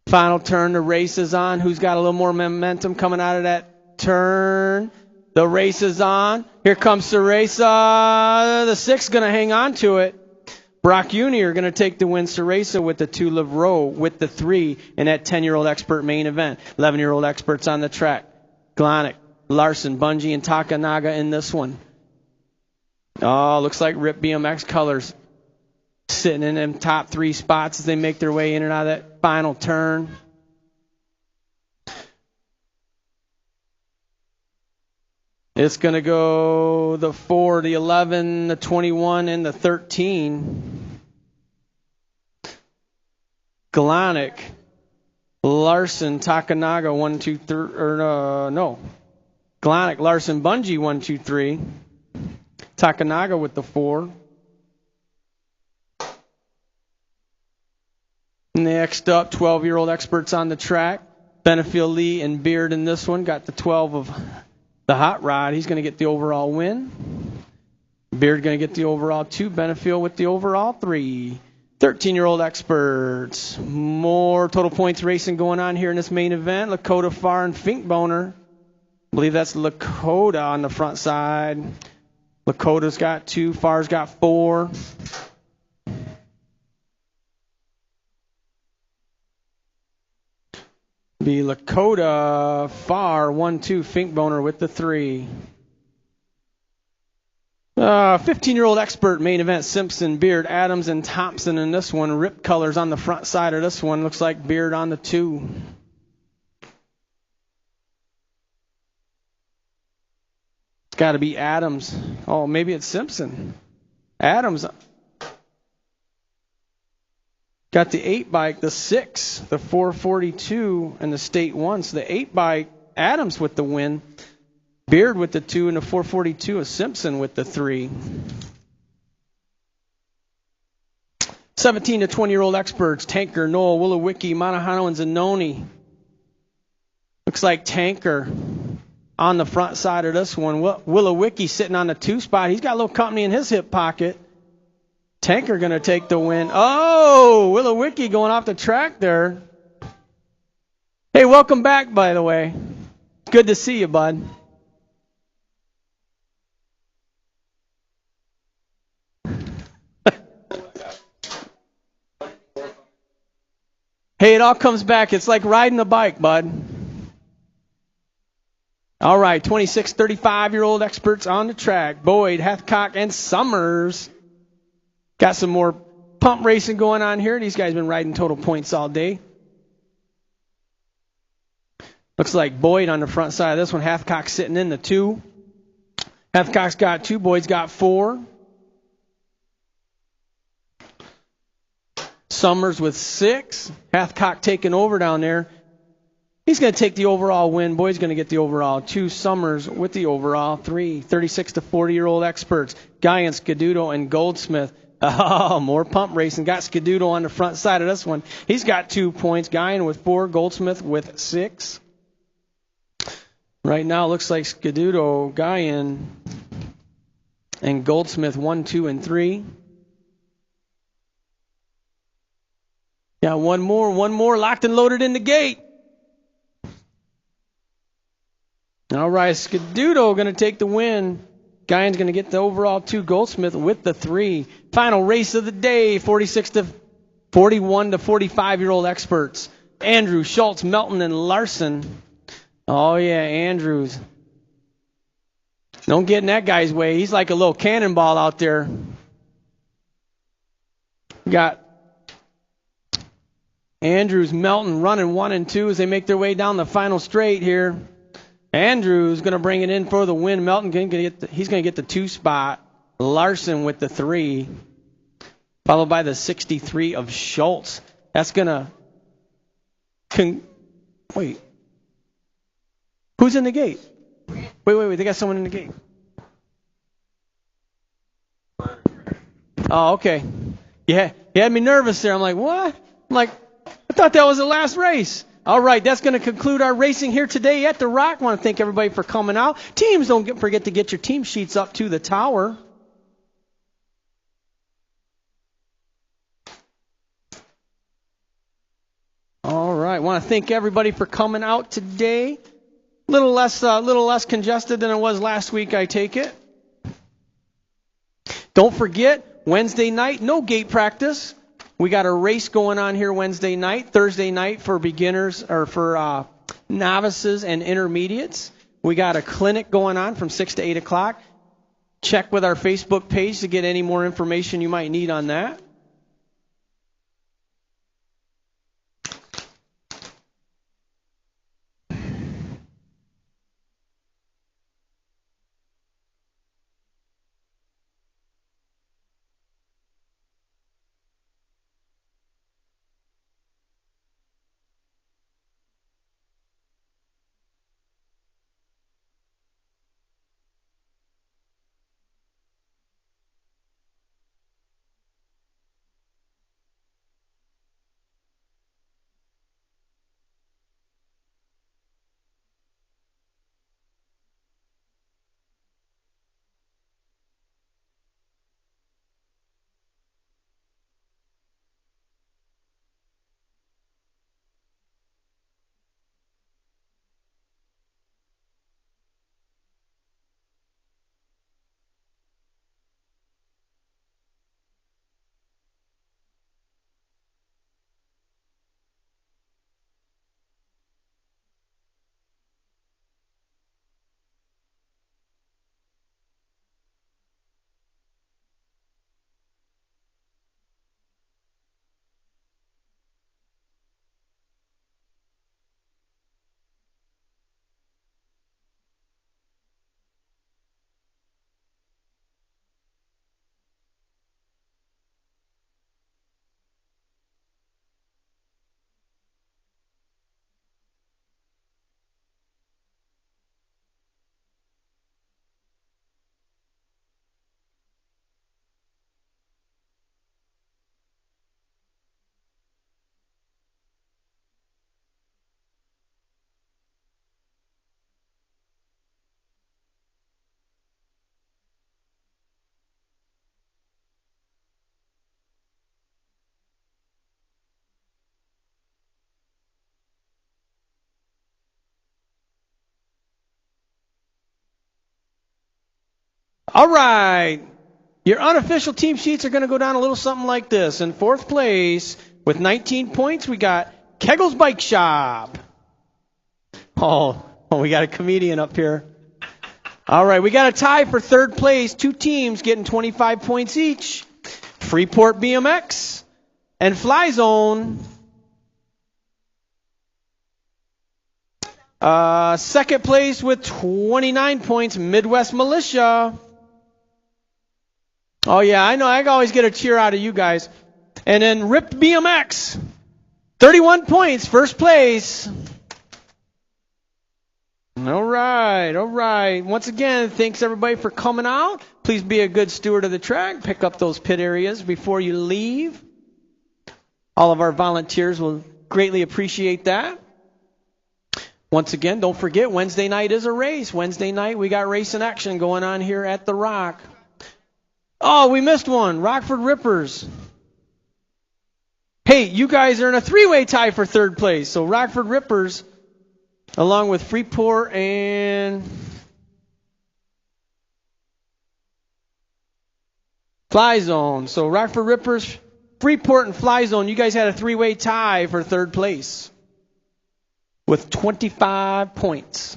Final turn, the race is on. Who's got a little more momentum coming out of that turn? The race is on. Here comes Ceresa. The 6 going to hang on to it. Brock Jr. going to take the win. Ceresa with the 2. Lavreau with the 3 in that 10-year-old expert main event. 11-year-old experts on the track. Glonick, Larson, Bungie, and Takanaga in this one. Oh, looks like Rip BMX colors sitting in them top 3 spots as they make their way in and out of that final turn. It's going to go the 4, the 11, the 21, and the 13. Glonick, Larson, Takanaga, 1, 2, 3, Glonick, Larson, Bungie, 1, 2, 3. Takanaga with the 4. Next up, 12-year-old experts on the track. Benefield, Lee, and Beard in this one. Got the 12 of the Hot Rod. He's going to get the overall win. Beard going to get the overall 2. Benefield with the overall 3. 13-year-old experts. More total points racing going on here in this main event. Lakota, Farr, and Finkboner. I believe that's Lakota on the front side. Lakota's got 2. Farr's got 4. Be Lakota, Farr, 1, 2, Finkboner with the 3. 15-year-old expert main event, Simpson, Beard, Adams, and Thompson in this one. Rip colors on the front side of this one. Looks like Beard on the 2. It's got to be Adams. Oh, maybe it's Simpson. Adams got the 8 bike, the 6, the 442, and the State 1. So the 8 bike, Adams with the win. Beard with the 2, and the 442 is Simpson with the 3. 17 to 20-year-old experts, Tanker, Noel, Willowicki, Manahano, and Zanoni. Looks like Tanker on the front side of this one. Willowicki sitting on the 2 spot. He's got a little company in his hip pocket. Tanker going to take the win. Oh, Willowicki going off the track there. Hey, welcome back, by the way. Good to see you, bud. Hey, it all comes back. It's like riding a bike, bud. All right, 26, 35-year-old experts on the track. Boyd, Hathcock, and Summers. Got some more pump racing going on here. These guys have been riding total points all day. Looks like Boyd on the front side of this one. Hathcock sitting in the 2. Hathcock's got 2. Boyd's got 4. Summers with 6. Hathcock taking over down there. He's going to take the overall win. Boyd's going to get the overall. 2 Summers with the overall. 3 36 to 40-year-old experts. Guy and Scaduto and Goldsmith. Oh, more pump racing. Got Scaduto on the front side of this one. He's got 2 points. Guyan with 4. Goldsmith with 6. Right now, it looks like Scaduto, Guyan, and Goldsmith 1, 2, and 3. Yeah, one more locked and loaded in the gate. All right, Scaduto going to take the win. Guyan's going to get the overall 2. Goldsmith with the 3. Final race of the day, 46 to 41 to 45-year-old experts. Andrews, Schultz, Melton, and Larson. Oh, yeah, Andrews. Don't get in that guy's way. He's like a little cannonball out there. Got Andrews, Melton running 1 and 2 as they make their way down the final straight here. Andrews going to bring it in for the win. Melton he's going to get the 2 spot. Larson with the 3, followed by the 63 of Schultz. That's going to wait. Who's in the gate? Wait. They got someone in the gate. Oh, okay. Yeah, you had me nervous there. I'm like, what? I'm like, I thought that was the last race. All right, that's going to conclude our racing here today at the Rock. I want to thank everybody for coming out. Teams, don't forget to get your team sheets up to the tower. All right, I want to thank everybody for coming out today. Little less congested than it was last week, I take it. Don't forget, Wednesday night, no gate practice. We got a race going on here Wednesday night, Thursday night for beginners or for novices and intermediates. We got a clinic going on from 6 to 8 o'clock. Check with our Facebook page to get any more information you might need on that. All right. Your unofficial team sheets are going to go down a little something like this. In 4th place with 19 points, we got Keggles Bike Shop. Oh, we got a comedian up here. All right, we got a tie for 3rd place. 2 teams getting 25 points each. Freeport BMX and Fly Zone. 2nd place with 29 points, Midwest Militia. Oh, yeah, I know. I always get a cheer out of you guys. And then Ripped BMX, 31 points, 1st place. All right, all right. Once again, thanks everybody for coming out. Please be a good steward of the track. Pick up those pit areas before you leave. All of our volunteers will greatly appreciate that. Once again, don't forget, Wednesday night is a race. Wednesday night, we got racing action going on here at the Rock. Oh, we missed one. Rockford Rippers. Hey, you guys are in a three-way tie for third place. So Rockford Rippers, along with Freeport and Fly Zone. So Rockford Rippers, Freeport, and Fly Zone, you guys had a three-way tie for third place with 25 points.